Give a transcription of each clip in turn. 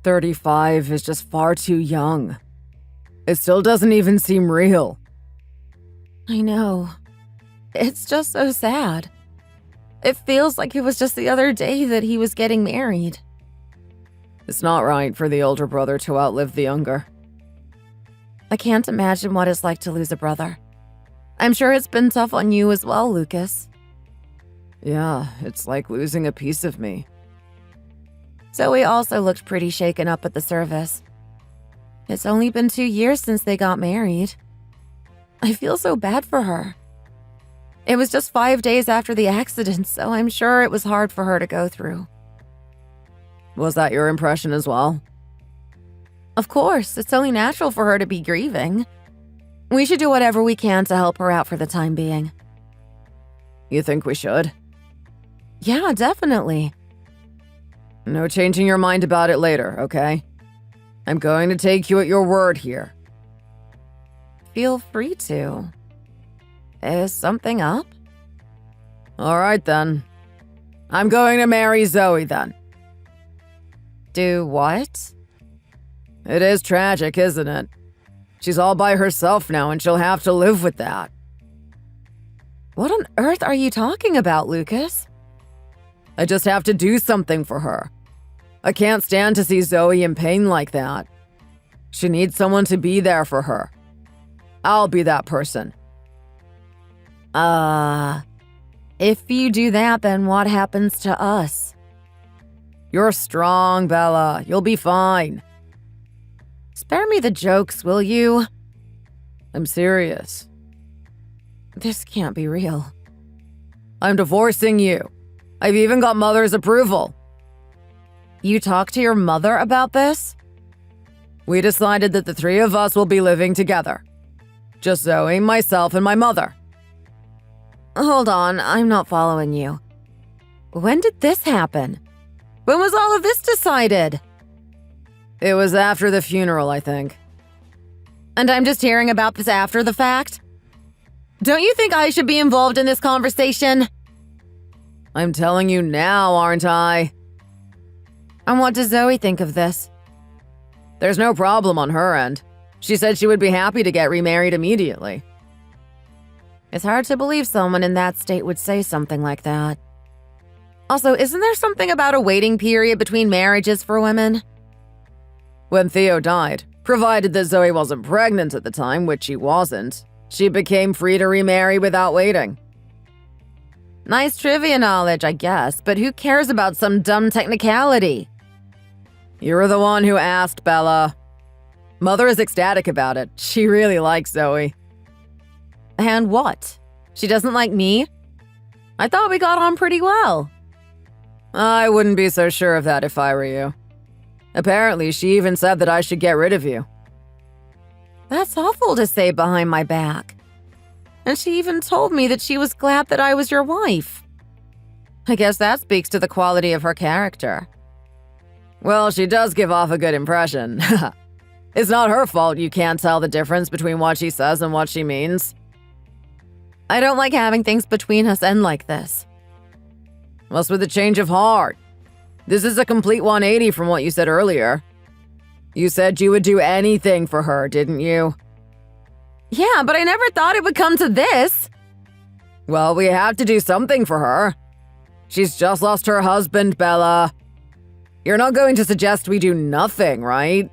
35 is just far too young. It still doesn't even seem real. I know. It's just so sad. It feels like it was just the other day that he was getting married. It's not right for the older brother to outlive the younger. I can't imagine what it's like to lose a brother. I'm sure it's been tough on you as well, Lucas. Yeah, it's like losing a piece of me. Zoe also looked pretty shaken up at the service. It's only been 2 years since they got married. I feel so bad for her. It was just 5 days after the accident, so I'm sure it was hard for her to go through. Was that your impression as well? Of course, it's only natural for her to be grieving. We should do whatever we can to help her out for the time being. You think we should? Yeah, definitely. No changing your mind about it later, okay? I'm going to take you at your word here. Feel free to. Is something up? All right, then. I'm going to marry Zoe, then. Do what? It is tragic, isn't it? She's all by herself now, and she'll have to live with that. What on earth are you talking about, Lucas? I just have to do something for her. I can't stand to see Zoe in pain like that. She needs someone to be there for her. I'll be that person. If you do that, then what happens to us? You're strong, Bella. You'll be fine. Spare me the jokes, will you? I'm serious. This can't be real. I'm divorcing you. I've even got mother's approval. You talked to your mother about this? We decided that the three of us will be living together. Just Zoe, myself, and my mother. Hold on, I'm not following you. When did this happen? When was all of this decided? It was after the funeral, I think. And I'm just hearing about this after the fact? Don't you think I should be involved in this conversation? I'm telling you now, aren't I? And what does Zoe think of this? There's no problem on her end. She said she would be happy to get remarried immediately. It's hard to believe someone in that state would say something like that. Also, isn't there something about a waiting period between marriages for women? When Theo died, provided that Zoe wasn't pregnant at the time, which she wasn't, she became free to remarry without waiting. Nice trivia knowledge, I guess, but who cares about some dumb technicality? You're the one who asked, Bella. Mother is ecstatic about it. She really likes Zoe. And what? She doesn't like me? I thought we got on pretty well. I wouldn't be so sure of that if I were you. Apparently, she even said that I should get rid of you. That's awful to say behind my back. And she even told me that she was glad that I was your wife. I guess that speaks to the quality of her character. Well, she does give off a good impression. It's not her fault you can't tell the difference between what she says and what she means. I don't like having things between us end like this. What's with the change of heart? This is a complete 180 from what you said earlier. You said you would do anything for her, didn't you? Yeah, but I never thought it would come to this. Well, we have to do something for her. She's just lost her husband, Bella. You're not going to suggest we do nothing, right?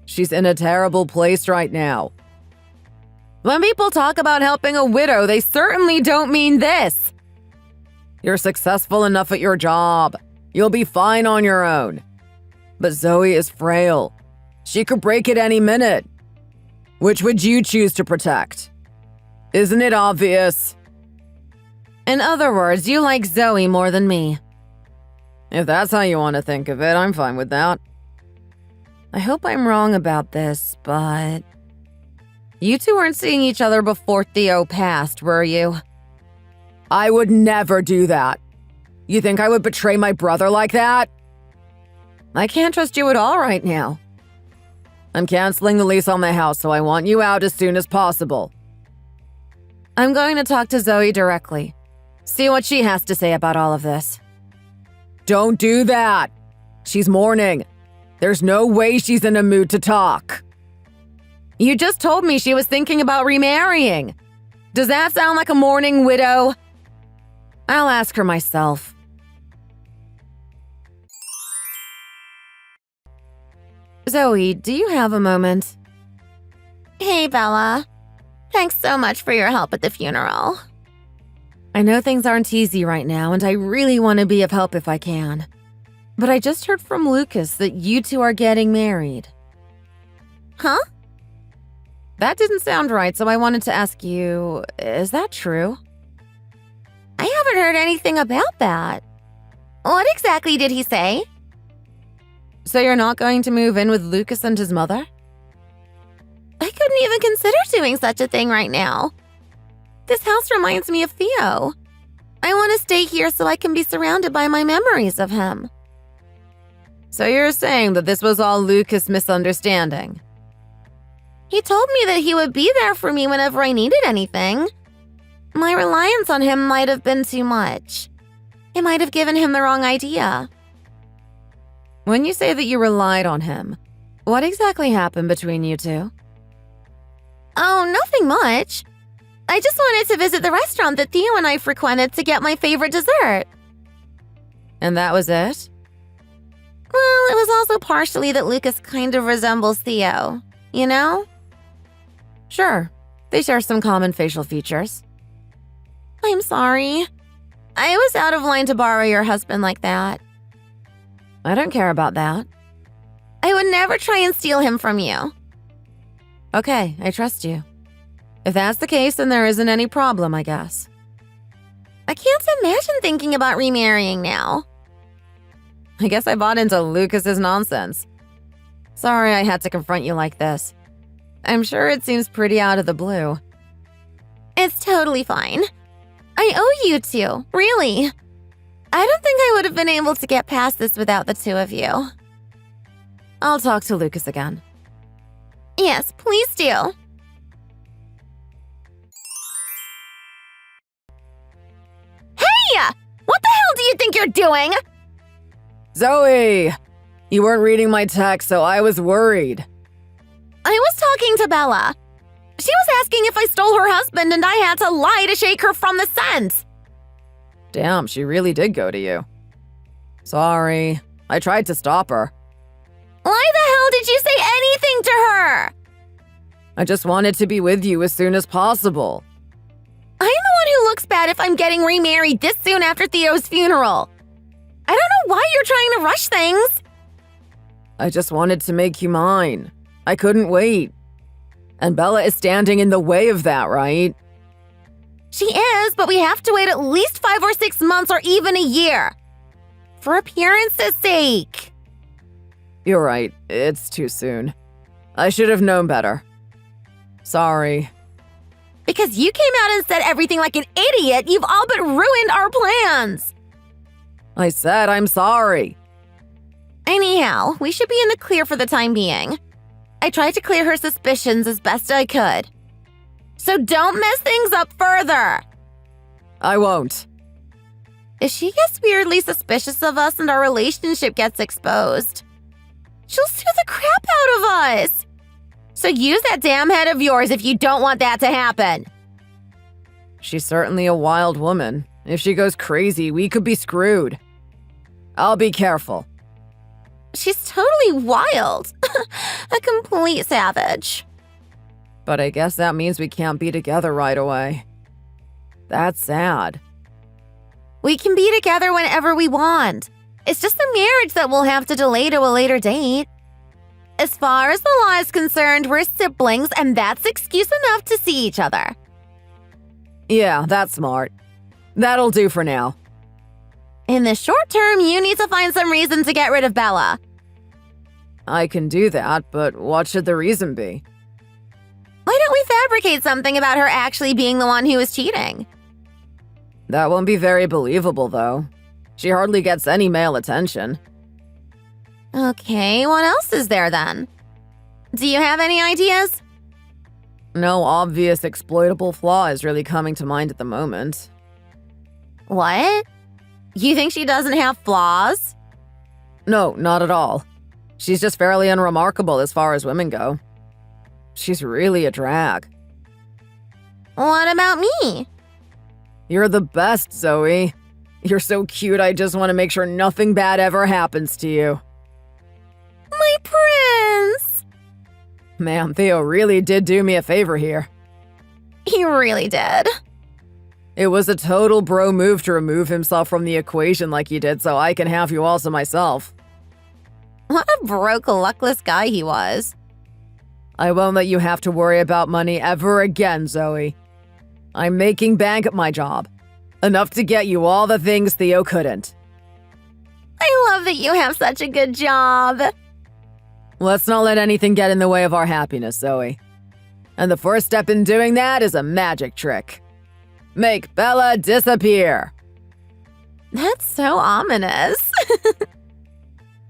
She's in a terrible place right now. When people talk about helping a widow, they certainly don't mean this. You're successful enough at your job. You'll be fine on your own. But Zoe is frail. She could break at any minute. Which would you choose to protect? Isn't it obvious? In other words, you like Zoe more than me. If that's how you want to think of it, I'm fine with that. I hope I'm wrong about this, but... You two weren't seeing each other before Theo passed, were you? I would never do that. You think I would betray my brother like that? I can't trust you at all right now. I'm canceling the lease on my house, so I want you out as soon as possible. I'm going to talk to Zoe directly. See what she has to say about all of this. Don't do that. She's mourning. There's no way she's in a mood to talk. You just told me she was thinking about remarrying. Does that sound like a mourning widow? I'll ask her myself. Zoe, do you have a moment? Hey, Bella. Thanks so much for your help at the funeral. I know things aren't easy right now, and I really want to be of help if I can. But I just heard from Lucas that you two are getting married. Huh? That didn't sound right, so I wanted to ask you, is that true? I haven't heard anything about that. What exactly did he say? So you're not going to move in with Lucas and his mother? I couldn't even consider doing such a thing right now. This house reminds me of Theo. I want to stay here so I can be surrounded by my memories of him. So you're saying that this was all Lucas' misunderstanding? He told me that he would be there for me whenever I needed anything. My reliance on him might have been too much. It might have given him the wrong idea. When you say that you relied on him, what exactly happened between you two? Oh, nothing much. I just wanted to visit the restaurant that Theo and I frequented to get my favorite dessert. And that was it? Well, it was also partially that Lucas kind of resembles Theo, you know? Sure, they share some common facial features. I'm sorry. I was out of line to borrow your husband like that. I don't care about that. I would never try and steal him from you. Okay, I trust you. If that's the case, then there isn't any problem, I guess. I can't imagine thinking about remarrying now. I guess I bought into Lucas's nonsense. Sorry I had to confront you like this. I'm sure it seems pretty out of the blue. It's totally fine. I owe you two, really. I don't think I would have been able to get past this without the two of you. I'll talk to Lucas again. Yes, please do. Hey! What the hell do you think you're doing? Zoe! You weren't reading my text, so I was worried. I was talking to Bella. She was asking if I stole her husband and I had to lie to shake her from the scent. Damn, she really did go to you. Sorry. I tried to stop her. Why the hell did you say anything to her? I just wanted to be with you as soon as possible. I'm the one who looks bad if I'm getting remarried this soon after Theo's funeral. I don't know why you're trying to rush things. I just wanted to make you mine. I couldn't wait. And Bella is standing in the way of that, right? She is, but we have to wait at least 5 or 6 months or even a year. For appearance's sake. You're right. It's too soon. I should have known better. Sorry. Because you came out and said everything like an idiot, you've all but ruined our plans. I said I'm sorry. Anyhow, we should be in the clear for the time being. I tried to clear her suspicions as best I could. So don't mess things up further. I won't. If she gets weirdly suspicious of us and our relationship gets exposed, she'll sue the crap out of us. So use that damn head of yours if you don't want that to happen. She's certainly a wild woman. If she goes crazy, we could be screwed. I'll be careful. She's totally wild. A complete savage. But I guess that means we can't be together right away. That's sad. We can be together whenever we want. It's just the marriage that we'll have to delay to a later date. As far as the law is concerned, we're siblings, and that's excuse enough to see each other. Yeah, that's smart. That'll do for now. In the short term, you need to find some reason to get rid of Bella. I can do that, but what should the reason be? Why don't we fabricate something about her actually being the one who was cheating? That won't be very believable, though. She hardly gets any male attention. Okay, what else is there then? Do you have any ideas? No obvious exploitable flaw is really coming to mind at the moment. What? You think she doesn't have flaws? No, not at all. She's just fairly unremarkable as far as women go. She's really a drag. What about me? You're the best, Zoe. You're so cute, I just want to make sure nothing bad ever happens to you. My prince! Man, Theo really did do me a favor here. He really did. It was a total bro move to remove himself from the equation like he did so I can have you also myself. What a broke, luckless guy he was. I won't let you have to worry about money ever again, Zoe. I'm making bank at my job. Enough to get you all the things Theo couldn't. I love that you have such a good job. Let's not let anything get in the way of our happiness, Zoe. And the first step in doing that is a magic trick. Make Bella disappear. That's so ominous.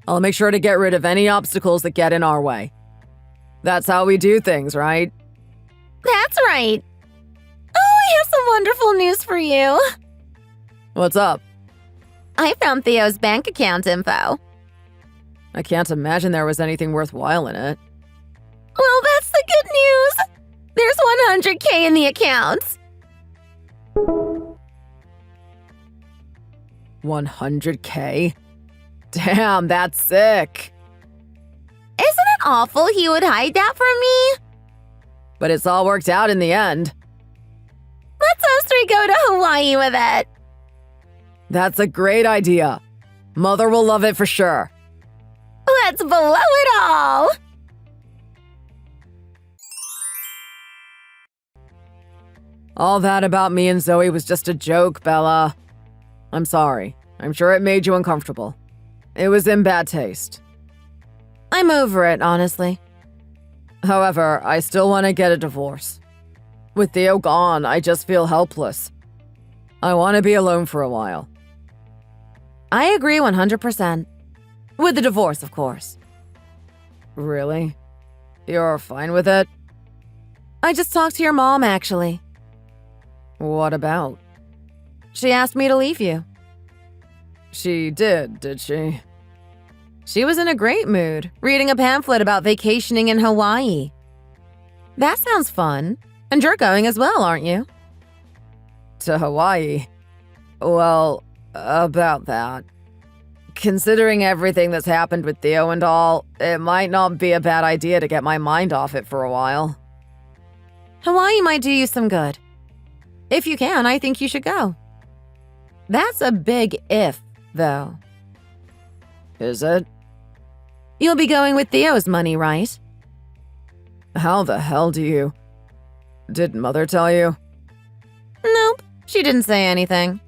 I'll make sure to get rid of any obstacles that get in our way. That's how we do things, right? That's right. Oh, I have some wonderful news for you. What's up? I found Theo's bank account info. I can't imagine there was anything worthwhile in it. Well, that's the good news. There's $100K in the account. $100K? Damn, that's sick. Isn't it awful he would hide that from me? But it's all worked out in the end. Let's us three go to Hawaii with it. That's a great idea. Mother will love it for sure. Let's blow it all. All that about me and Zoe was just a joke, Bella. I'm sorry. I'm sure it made you uncomfortable. It was in bad taste. I'm over it, honestly. However, I still want to get a divorce. With Theo gone, I just feel helpless. I want to be alone for a while. I agree 100%. With the divorce, of course. Really? You're fine with it? I just talked to your mom, actually. What about? She asked me to leave you. She did she? She was in a great mood, reading a pamphlet about vacationing in Hawaii. That sounds fun. And you're going as well, aren't you? To Hawaii? Well, about that. Considering everything that's happened with Theo and all, it might not be a bad idea to get my mind off it for a while. Hawaii might do you some good. If you can, I think you should go. That's a big if, though. Is it? You'll be going with Theo's money, right? How the hell do you... Did Mother tell you? Nope, she didn't say anything.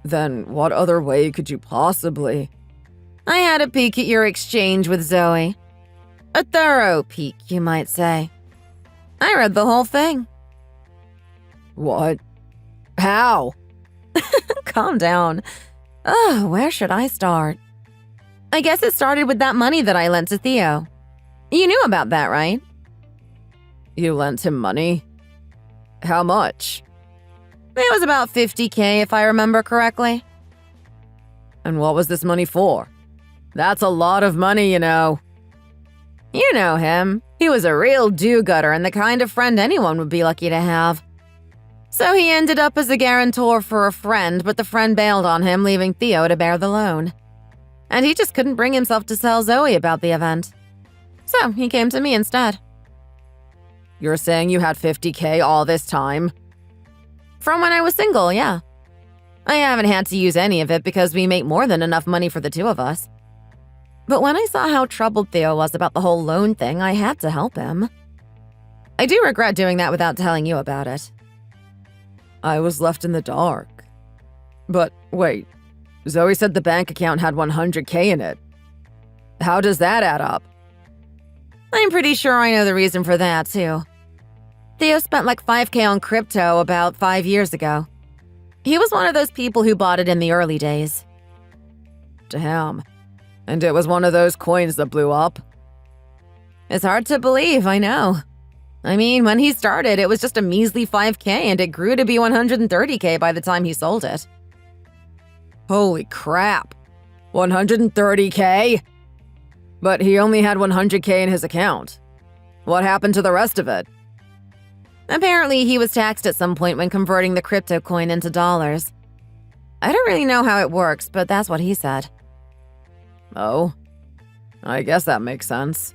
Then what other way could you possibly... I had a peek at your exchange with Zoe. A thorough peek, you might say. I read the whole thing. What? How? Calm down. Oh, where should I start? I guess it started with that money that I lent to Theo. You knew about that, right? You lent him money? How much? It was about $50K, if I remember correctly. And what was this money for? That's a lot of money, you know. You know him. He was a real do-gooder and the kind of friend anyone would be lucky to have. So he ended up as a guarantor for a friend, but the friend bailed on him, leaving Theo to bear the loan. And he just couldn't bring himself to tell Zoe about the event. So he came to me instead. You're saying you had $50K all this time? From when I was single, yeah. I haven't had to use any of it because we make more than enough money for the two of us. But when I saw how troubled Theo was about the whole loan thing, I had to help him. I do regret doing that without telling you about it. I was left in the dark. But wait, Zoe said the bank account had $100K in it. How does that add up? I'm pretty sure I know the reason for that, too. Theo spent like $5K on crypto about 5 years ago. He was one of those people who bought it in the early days. Damn. And it was one of those coins that blew up? It's hard to believe, I know. I mean, when he started, it was just a measly $5K and it grew to be $130K by the time he sold it. Holy crap. $130K? But he only had 100K in his account. What happened to the rest of it? Apparently, he was taxed at some point when converting the crypto coin into dollars. I don't really know how it works, but that's what he said. Oh, I guess that makes sense.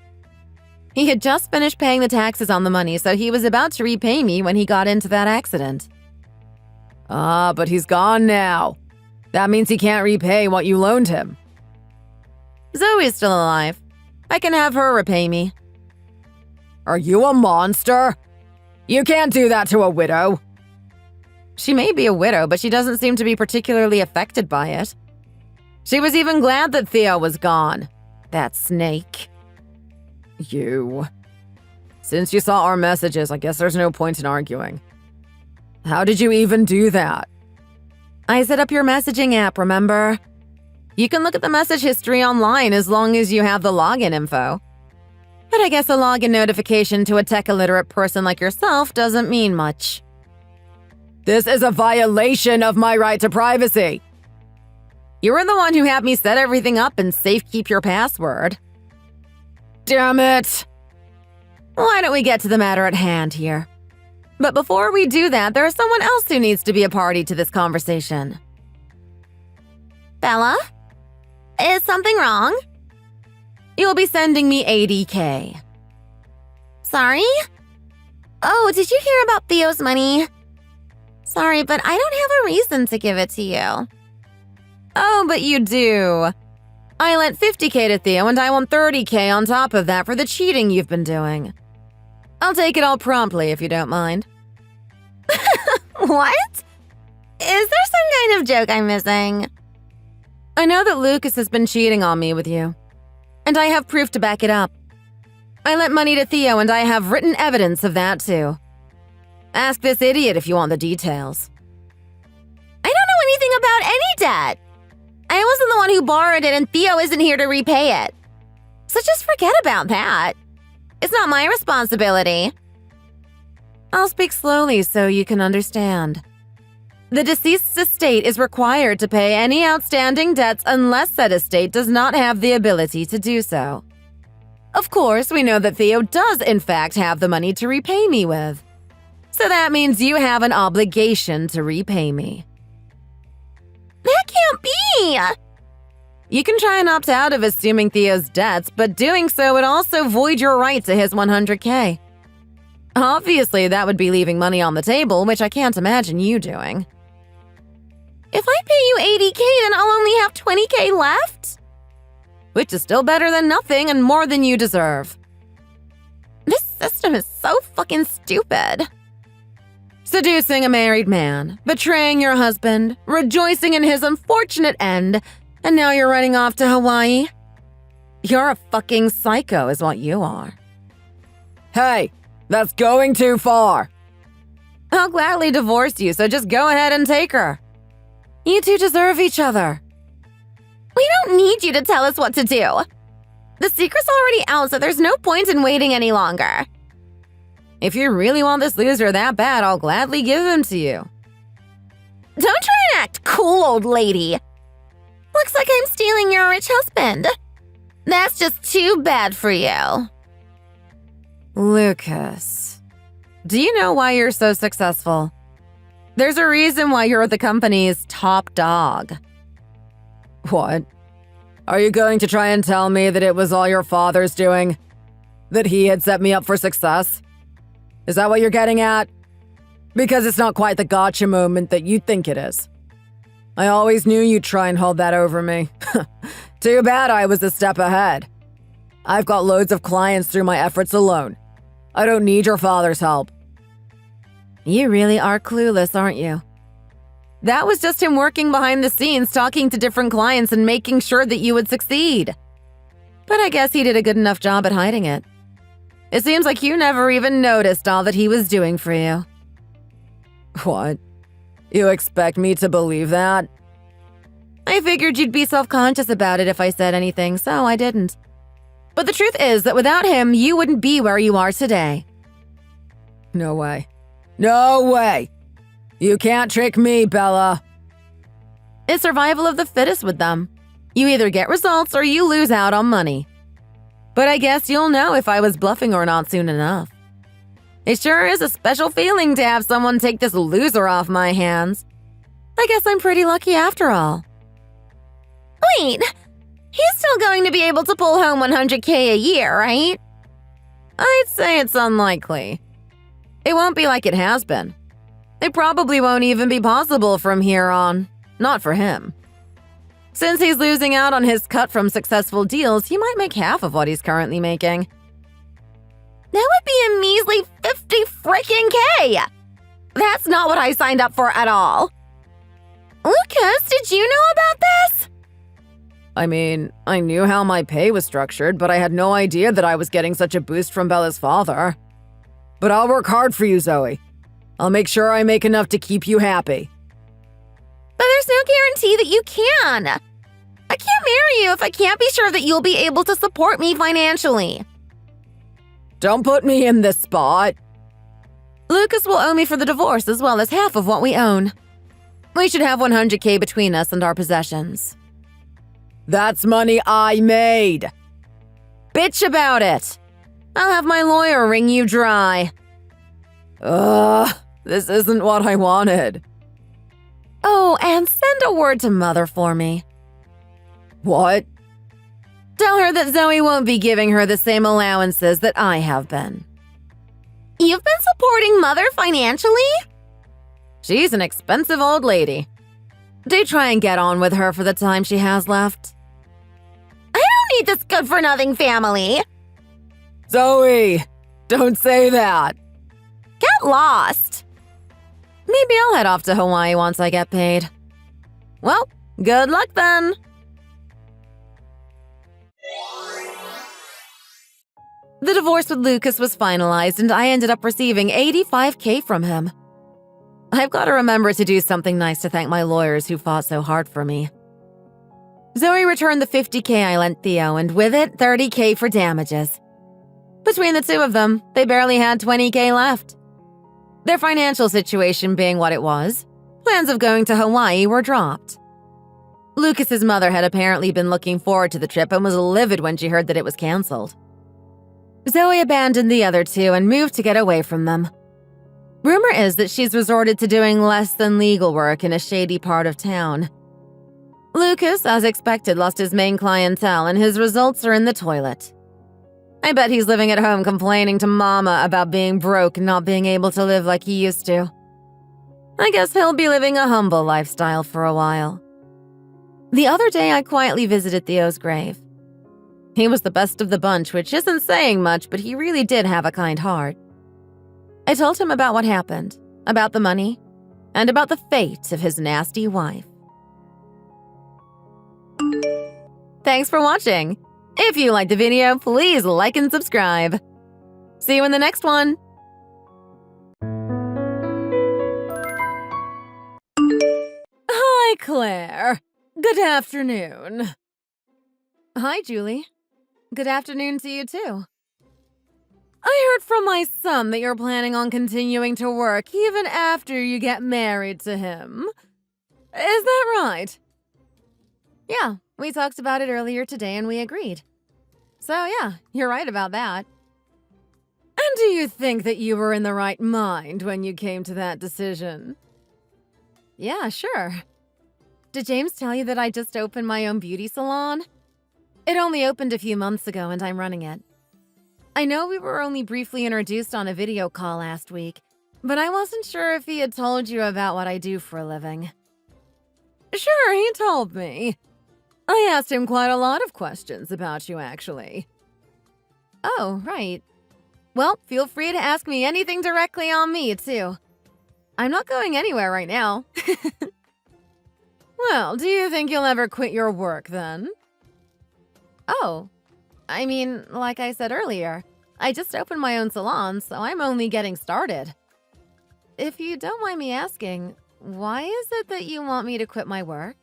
He had just finished paying the taxes on the money, so he was about to repay me when he got into that accident. Ah, but he's gone now. That means he can't repay what you loaned him. Zoe's still alive. I can have her repay me. Are you a monster? You can't do that to a widow. She may be a widow, but she doesn't seem to be particularly affected by it. She was even glad that Theo was gone. That snake. You. Since you saw our messages, I guess there's no point in arguing. How did you even do that? I set up your messaging app, remember? You can look at the message history online as long as you have the login info. But I guess a login notification to a tech-illiterate person like yourself doesn't mean much. This is a violation of my right to privacy. You were the one who had me set everything up and safekeep your password. Damn it! Why don't we get to the matter at hand here? But before we do that, there is someone else who needs to be a party to this conversation. Bella? Is something wrong? You'll be sending me 80K. Sorry? Oh, did you hear about Theo's money? Sorry, but I don't have a reason to give it to you. Oh, but you do. I lent 50K to Theo and I want 30K on top of that for the cheating you've been doing. I'll take it all promptly if you don't mind. What? Is there some kind of joke I'm missing? I know that Lucas has been cheating on me with you, and I have proof to back it up. I lent money to Theo and I have written evidence of that too. Ask this idiot if you want the details. I don't know anything about any debt. I wasn't the one who borrowed it and Theo isn't here to repay it. So just forget about that. It's not my responsibility. I'll speak slowly so you can understand. The deceased's estate is required to pay any outstanding debts unless said estate does not have the ability to do so. Of course, we know that Theo does in fact have the money to repay me with. So that means you have an obligation to repay me. That can't be! You can try and opt out of assuming Theo's debts, but doing so would also void your right to his 100K. Obviously, that would be leaving money on the table, which I can't imagine you doing. If I pay you 80K, then I'll only have 20K left? Which is still better than nothing and more than you deserve. This system is so fucking stupid. Seducing a married man, betraying your husband, rejoicing in his unfortunate end, and now you're running off to Hawaii? You're a fucking psycho is what you are. Hey, that's going too far. I'll gladly divorce you, so just go ahead and take her. You two deserve each other. We don't need you to tell us what to do. The secret's already out, so there's no point in waiting any longer. If you really want this loser that bad, I'll gladly give him to you. Don't try and act cool, old lady. Looks like I'm stealing your rich husband. That's just too bad for you. Lucas, do you know why you're so successful? There's a reason why you're the company's top dog. What? Are you going to try and tell me that it was all your father's doing? That he had set me up for success? Is that what you're getting at? Because it's not quite the gotcha moment that you think it is. I always knew you'd try and hold that over me. Too bad I was a step ahead. I've got loads of clients through my efforts alone. I don't need your father's help. You really are clueless, aren't you? That was just him working behind the scenes, talking to different clients and making sure that you would succeed. But I guess he did a good enough job at hiding it. It seems like you never even noticed all that he was doing for you. What? You expect me to believe that? I figured you'd be self-conscious about it if I said anything, so I didn't. But the truth is that without him, you wouldn't be where you are today. No way. No way! You can't trick me, Bella. It's survival of the fittest with them. You either get results or you lose out on money. But I guess you'll know if I was bluffing or not soon enough. It sure is a special feeling to have someone take this loser off my hands. I guess I'm pretty lucky after all. Wait, he's still going to be able to pull home $100K a year, right? I'd say it's unlikely. It won't be like it has been. It probably won't even be possible from here on. Not for him. Since he's losing out on his cut from successful deals, he might make half of what he's currently making. That would be a measly 50 freaking K! That's not what I signed up for at all. Lucas, did you know about this? I mean, I knew how my pay was structured, but I had no idea that I was getting such a boost from Bella's father. But I'll work hard for you, Zoe. I'll make sure I make enough to keep you happy. But there's no guarantee that you can. I can't marry you if I can't be sure that you'll be able to support me financially. Don't put me in this spot. Lucas will owe me for the divorce as well as half of what we own. We should have $100K between us and our possessions. That's money I made. Bitch about it. I'll have my lawyer wring you dry. This isn't what I wanted. Oh, and send a word to Mother for me. What? Tell her that Zoe won't be giving her the same allowances that I have been. You've been supporting Mother financially? She's an expensive old lady. Do try and get on with her for the time she has left. I don't need this good-for-nothing family. Zoe, don't say that. Get lost. Maybe I'll head off to Hawaii once I get paid. Well, good luck then. The divorce with Lucas was finalized and I ended up receiving $85K from him. I've got to remember to do something nice to thank my lawyers who fought so hard for me. Zoe returned the $50K I lent Theo and with it, $30K for damages. Between the two of them, they barely had $20K left. Their financial situation being what it was, plans of going to Hawaii were dropped. Lucas's mother had apparently been looking forward to the trip and was livid when she heard that it was canceled. Zoe abandoned the other two and moved to get away from them. Rumor is that she's resorted to doing less than legal work in a shady part of town. Lucas, as expected, lost his main clientele and his results are in the toilet. I bet he's living at home complaining to Mama about being broke and not being able to live like he used to. I guess he'll be living a humble lifestyle for a while. The other day, I quietly visited Theo's grave. He was the best of the bunch, which isn't saying much, but he really did have a kind heart. I told him about what happened, about the money, and about the fate of his nasty wife. Thanks for watching. If you liked the video, please like and subscribe. See you in the next one. Hi, Claire. Good afternoon. Hi, Julie. Good afternoon to you, too. I heard from my son that you're planning on continuing to work even after you get married to him. Is that right? Yeah, we talked about it earlier today and we agreed. So yeah, you're right about that. And do you think that you were in the right mind when you came to that decision? Yeah, sure. Did James tell you that I just opened my own beauty salon? It only opened a few months ago and I'm running it. I know we were only briefly introduced on a video call last week, but I wasn't sure if he had told you about what I do for a living. Sure, he told me. I asked him quite a lot of questions about you, actually. Oh, right. Well, feel free to ask me anything directly on me, too. I'm not going anywhere right now. Well, do you think you'll ever quit your work, then? Oh, I mean, like I said earlier, I just opened my own salon, so I'm only getting started. If you don't mind me asking, why is it that you want me to quit my work?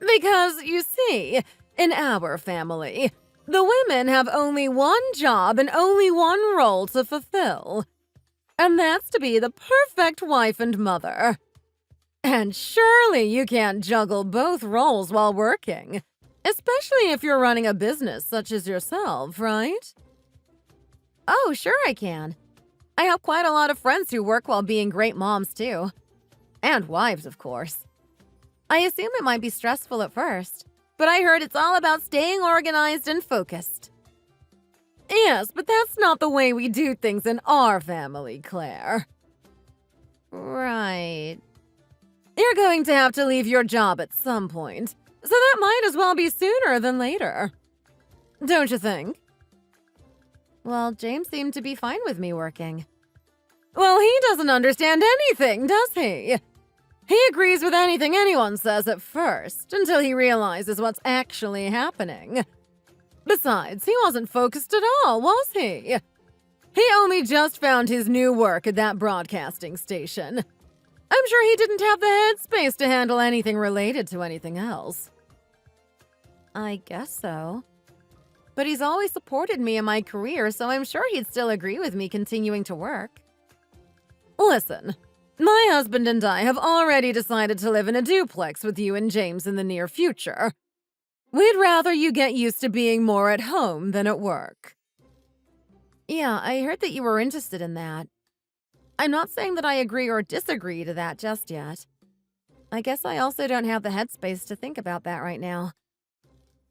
Because, you see, in our family, the women have only one job and only one role to fulfill. And that's to be the perfect wife and mother. And surely you can't juggle both roles while working. Especially if you're running a business such as yourself, right? Oh, sure I can. I have quite a lot of friends who work while being great moms, too. And wives, of course. I assume it might be stressful at first, but I heard it's all about staying organized and focused. Yes, but that's not the way we do things in our family, Claire. Right. You're going to have to leave your job at some point, so that might as well be sooner than later. Don't you think? Well, James seemed to be fine with me working. Well, he doesn't understand anything, does he? He agrees with anything anyone says at first, until he realizes what's actually happening. Besides, he wasn't focused at all, was he? He only just found his new work at that broadcasting station. I'm sure he didn't have the headspace to handle anything related to anything else. I guess so. But he's always supported me in my career, so I'm sure he'd still agree with me continuing to work. Listen, my husband and I have already decided to live in a duplex with you and James in the near future. We'd rather you get used to being more at home than at work. Yeah, I heard that you were interested in that. I'm not saying that I agree or disagree to that just yet. I guess I also don't have the headspace to think about that right now.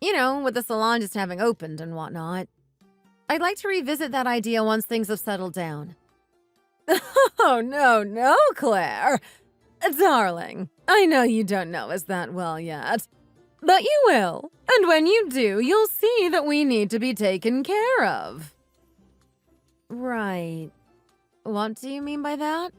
You know, with the salon just having opened and whatnot. I'd like to revisit that idea once things have settled down. Oh, no, Claire. Darling, I know you don't know us that well yet. But you will, and when you do, you'll see that we need to be taken care of. Right. What do you mean by that?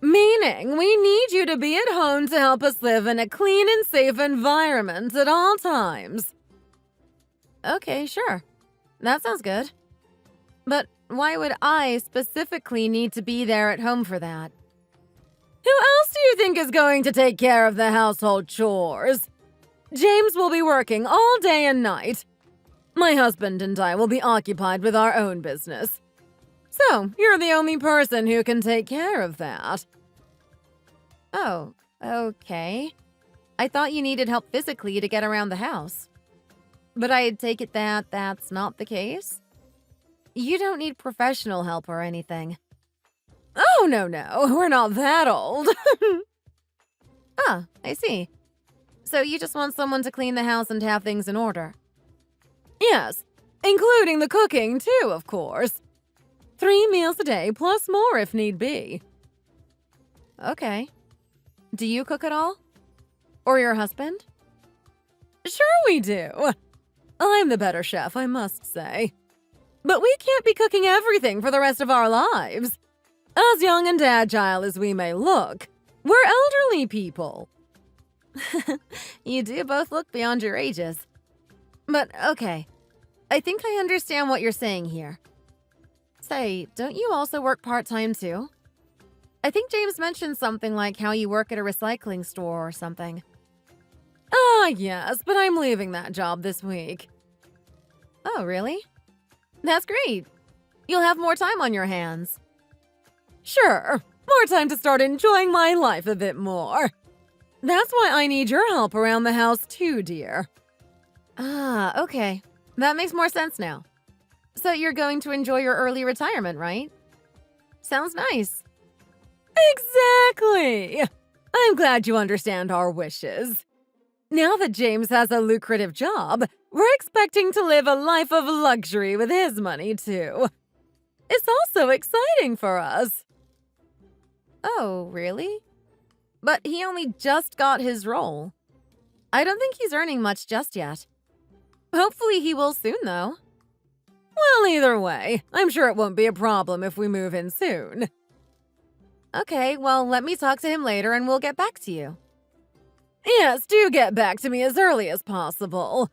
Meaning, we need you to be at home to help us live in a clean and safe environment at all times. Okay, sure. That sounds good. But why would I specifically need to be there at home for that? Who else do you think is going to take care of the household chores? James will be working all day and night. My husband and I will be occupied with our own business. So, you're the only person who can take care of that. Oh, okay. I thought you needed help physically to get around the house. But I take it that that's not the case? You don't need professional help or anything. Oh, no, we're not that old. Ah, I see. So you just want someone to clean the house and have things in order? Yes, including the cooking too, of course. 3 meals a day plus more if need be. Okay. Do you cook at all? Or your husband? Sure we do. I'm the better chef, I must say. But we can't be cooking everything for the rest of our lives. As young and agile as we may look, we're elderly people. You do both look beyond your ages. But okay, I think I understand what you're saying here. Say, don't you also work part-time too? I think James mentioned something like how you work at a recycling store or something. Ah, yes, but I'm leaving that job this week. Oh, really? That's great. You'll have more time on your hands. Sure, more time to start enjoying my life a bit more. That's why I need your help around the house too, dear. Ah, okay. That makes more sense now. So you're going to enjoy your early retirement, right? Sounds nice. Exactly! I'm glad you understand our wishes. Now that James has a lucrative job, we're expecting to live a life of luxury with his money, too. It's also exciting for us. Oh, really? But he only just got his role. I don't think he's earning much just yet. Hopefully he will soon, though. Well, either way, I'm sure it won't be a problem if we move in soon. Okay, well, let me talk to him later and we'll get back to you. Yes, do get back to me as early as possible.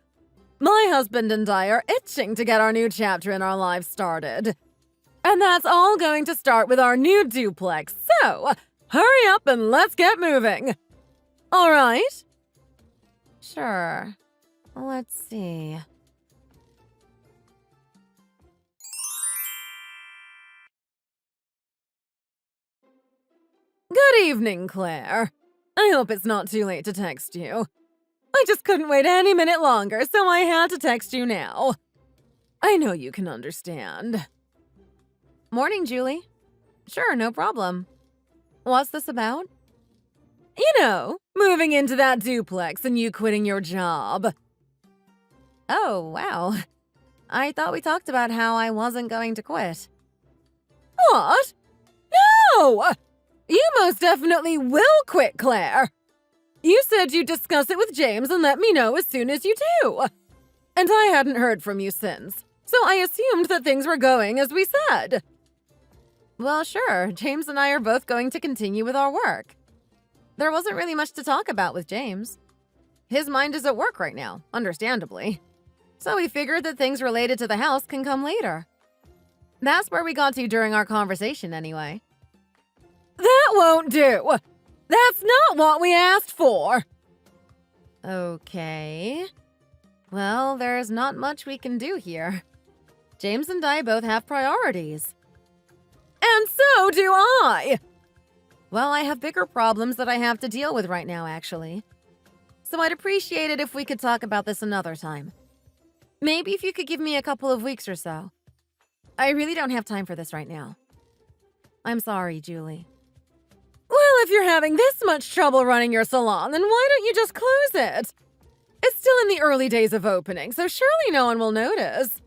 My husband and I are itching to get our new chapter in our lives started. And that's all going to start with our new duplex, so hurry up and let's get moving. All right? Sure. Let's see. Good evening, Claire. I hope it's not too late to text you. I just couldn't wait any minute longer, so I had to text you now. I know you can understand. Morning, Julie. Sure, no problem. What's this about? You know, moving into that duplex and you quitting your job. Oh, wow. I thought we talked about how I wasn't going to quit. What? No! You most definitely will quit, Claire. You said you'd discuss it with James and let me know as soon as you do. And I hadn't heard from you since, so I assumed that things were going as we said. Well, sure. James and I are both going to continue with our work. There wasn't really much to talk about with James. His mind is at work right now, understandably. So we figured that things related to the house can come later. That's where we got to during our conversation, anyway. That won't do. That's not what we asked for. Okay. Well, there's not much we can do here. James and I both have priorities. And so do I. Well, I have bigger problems that I have to deal with right now, actually. So I'd appreciate it if we could talk about this another time. Maybe if you could give me a couple of weeks or so. I really don't have time for this right now. I'm sorry, Julie. Well, if you're having this much trouble running your salon, then why don't you just close it? It's still in the early days of opening, so surely no one will notice.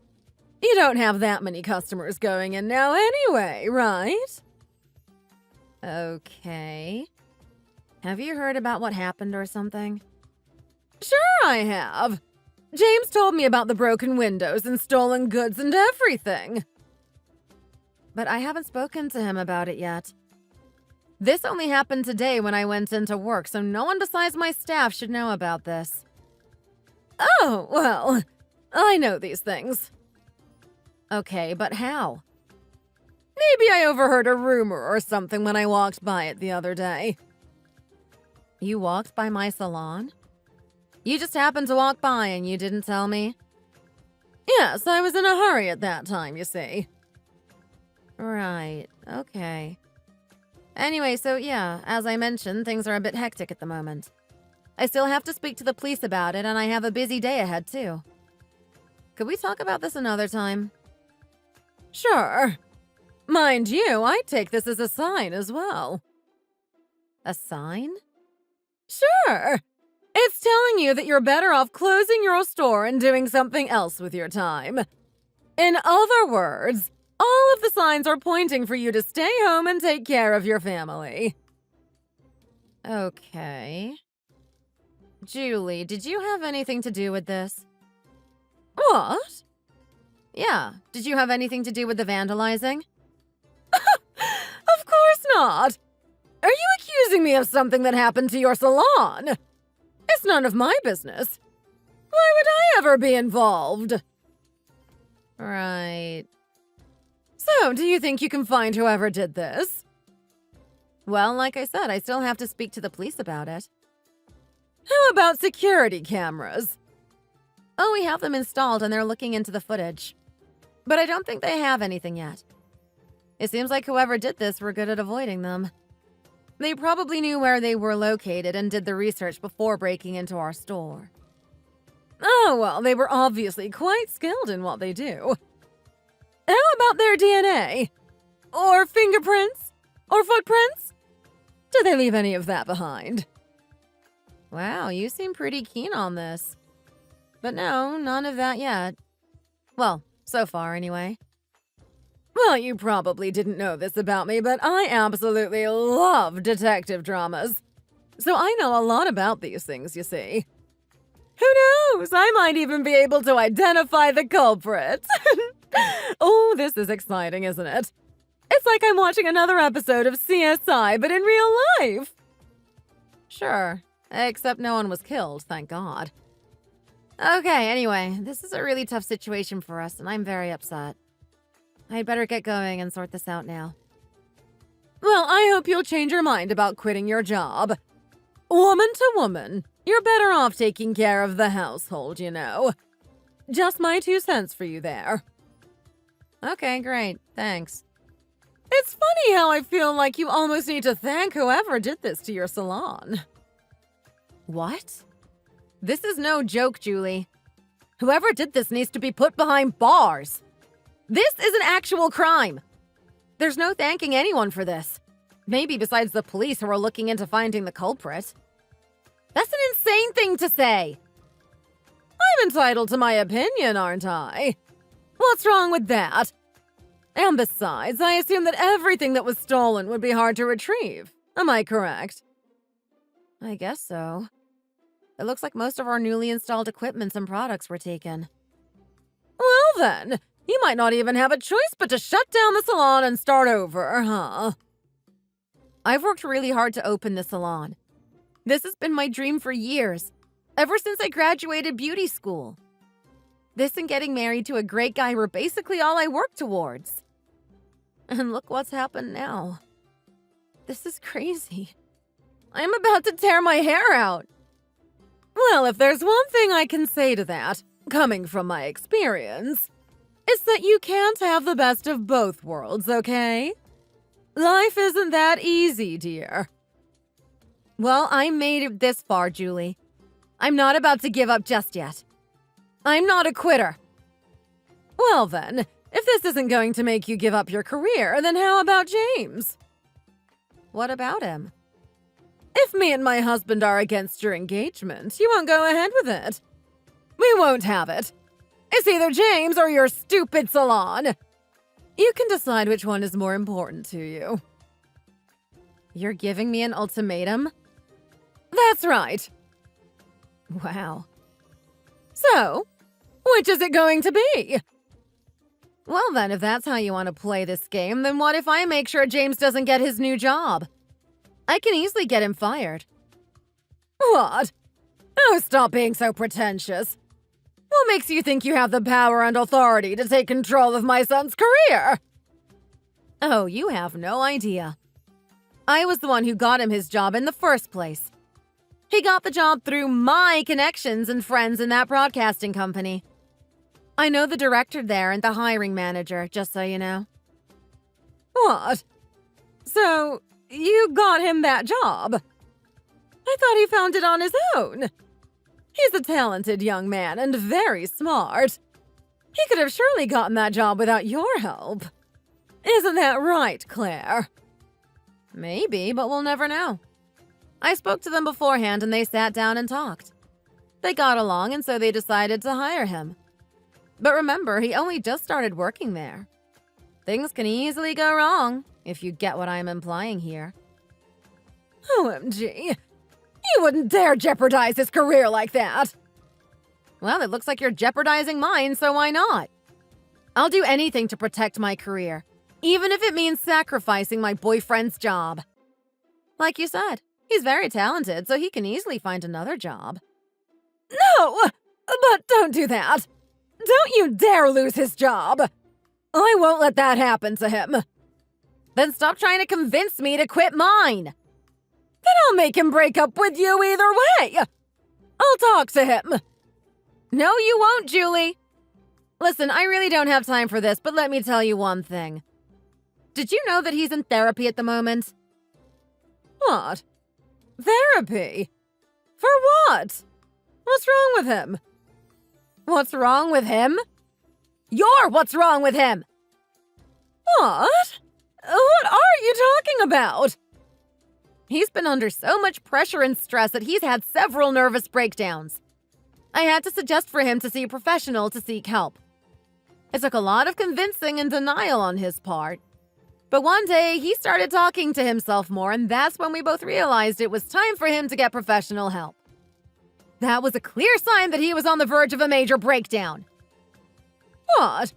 You don't have that many customers going in now anyway, right? Okay. Have you heard about what happened or something? Sure I have. James told me about the broken windows and stolen goods and everything. But I haven't spoken to him about it yet. This only happened today when I went into work, so no one besides my staff should know about this. Oh, well, I know these things. Okay, but how? Maybe I overheard a rumor or something when I walked by it the other day. You walked by my salon? You just happened to walk by and you didn't tell me? Yes, I was in a hurry at that time, you see. Right, okay. Anyway, so yeah, as I mentioned, things are a bit hectic at the moment. I still have to speak to the police about it, and I have a busy day ahead, too. Could we talk about this another time? Sure. Mind you, I take this as a sign as well. A sign? Sure. It's telling you that you're better off closing your store and doing something else with your time. In other words, all of the signs are pointing for you to stay home and take care of your family. Okay. Julie, did you have anything to do with this? What? Yeah, did you have anything to do with the vandalizing? Of course not. Are you accusing me of something that happened to your salon? It's none of my business. Why would I ever be involved? Right. So, do you think you can find whoever did this? Well, like I said, I still have to speak to the police about it. How about security cameras? Oh, we have them installed and they're looking into the footage. But I don't think they have anything yet. It seems like whoever did this were good at avoiding them. They probably knew where they were located and did the research before breaking into our store. Oh, well, they were obviously quite skilled in what they do. How about their DNA? Or fingerprints? Or footprints? Did they leave any of that behind? Wow, you seem pretty keen on this. But no, none of that yet. Well, so far anyway. Well, you probably didn't know this about me, but I absolutely love detective dramas. So I know a lot about these things, you see. Who knows? I might even be able to identify the culprit. Oh, this is exciting, isn't it? It's like I'm watching another episode of CSI, but in real life. Sure, except no one was killed, thank God. Okay, anyway, this is a really tough situation for us, and I'm very upset. I'd better get going and sort this out now. Well, I hope you'll change your mind about quitting your job. Woman to woman, you're better off taking care of the household, you know. Just my 2 cents for you there. Okay, great, thanks. It's funny how I feel like you almost need to thank whoever did this to your salon. What? This is no joke, Julie. Whoever did this needs to be put behind bars. This is an actual crime. There's no thanking anyone for this. Maybe besides the police who are looking into finding the culprit. That's an insane thing to say. I'm entitled to my opinion, aren't I? What's wrong with that? And besides, I assume that everything that was stolen would be hard to retrieve. Am I correct? I guess so. It looks like most of our newly installed equipments and products were taken. Well then, you might not even have a choice but to shut down the salon and start over, huh? I've worked really hard to open the salon. This has been my dream for years, ever since I graduated beauty school. This and getting married to a great guy were basically all I worked towards. And look what's happened now. This is crazy. I'm about to tear my hair out. Well, if there's one thing I can say to that, coming from my experience, it's that you can't have the best of both worlds, okay? Life isn't that easy, dear. Well, I made it this far, Julie. I'm not about to give up just yet. I'm not a quitter. Well then, if this isn't going to make you give up your career, then how about James? What about him? If me and my husband are against your engagement, you won't go ahead with it. We won't have it. It's either James or your stupid salon. You can decide which one is more important to you. You're giving me an ultimatum? That's right. Wow. So, which is it going to be? Well then, if that's how you want to play this game, then what if I make sure James doesn't get his new job? I can easily get him fired. What? Oh, stop being so pretentious. What makes you think you have the power and authority to take control of my son's career? Oh, you have no idea. I was the one who got him his job in the first place. He got the job through my connections and friends in that broadcasting company. I know the director there and the hiring manager, just so you know. What? So, you got him that job? I thought he found it on his own. He's a talented young man and very smart. He could have surely gotten that job without your help. Isn't that right, Claire? Maybe, but we'll never know. I spoke to them beforehand and they sat down and talked. They got along and so they decided to hire him. But remember, he only just started working there. Things can easily go wrong, if you get what I'm implying here. OMG, you wouldn't dare jeopardize his career like that. Well, it looks like you're jeopardizing mine, so why not? I'll do anything to protect my career, even if it means sacrificing my boyfriend's job. Like you said, he's very talented, so he can easily find another job. No, but don't do that. Don't you dare lose his job. I won't let that happen to him. Then stop trying to convince me to quit mine. Then I'll make him break up with you either way. I'll talk to him. No, you won't, Julie. Listen, I really don't have time for this, but let me tell you one thing. Did you know that he's in therapy at the moment? What? Therapy? For what? What's wrong with him? What's wrong with him? You're what's wrong with him! What? What are you talking about? He's been under so much pressure and stress that he's had several nervous breakdowns. I had to suggest for him to see a professional to seek help. It took a lot of convincing and denial on his part. But one day, he started talking to himself more, and that's when we both realized it was time for him to get professional help. That was a clear sign that he was on the verge of a major breakdown. What?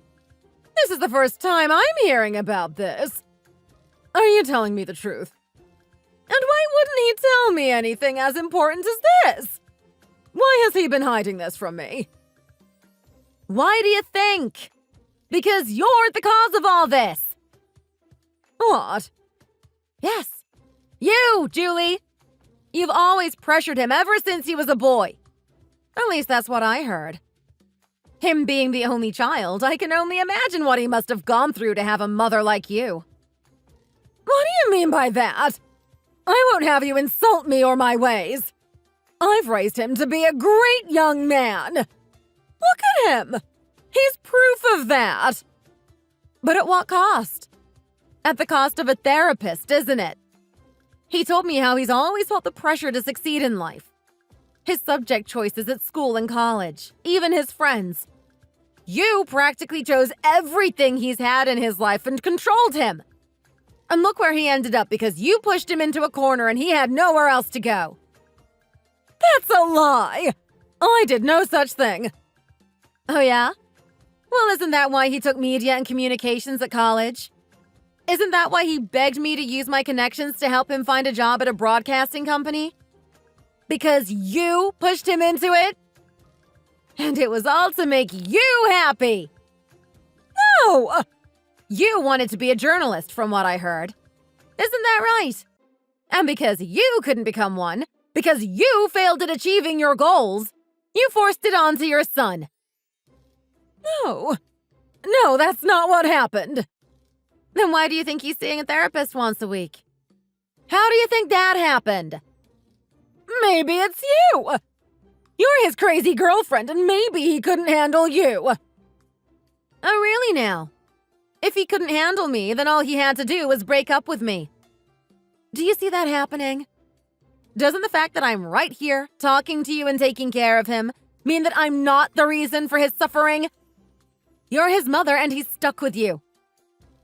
This is the first time I'm hearing about this. Are you telling me the truth? And why wouldn't he tell me anything as important as this? Why has he been hiding this from me? Why do you think? Because you're the cause of all this. What? Yes. You, Julie. You've always pressured him ever since he was a boy. At least that's what I heard. Him being the only child, I can only imagine what he must have gone through to have a mother like you. What do you mean by that? I won't have you insult me or my ways. I've raised him to be a great young man. Look at him. He's proof of that. But at what cost? At the cost of a therapist, isn't it? He told me how he's always felt the pressure to succeed in life. His subject choices at school and college, even his friends. You practically chose everything he's had in his life and controlled him. And look where he ended up because you pushed him into a corner and he had nowhere else to go. That's a lie. I did no such thing. Oh, yeah? Well, isn't that why he took media and communications at college? Isn't that why he begged me to use my connections to help him find a job at a broadcasting company? Because you pushed him into it? And it was all to make you happy. No! You wanted to be a journalist, from what I heard. Isn't that right? And because you couldn't become one, because you failed at achieving your goals, you forced it onto your son. No, that's not what happened. Then why do you think he's seeing a therapist once a week? How do you think that happened? Maybe it's you. You're his crazy girlfriend, and maybe he couldn't handle you. Oh, really now? If he couldn't handle me, then all he had to do was break up with me. Do you see that happening? Doesn't the fact that I'm right here, talking to you and taking care of him, mean that I'm not the reason for his suffering? You're his mother and he's stuck with you.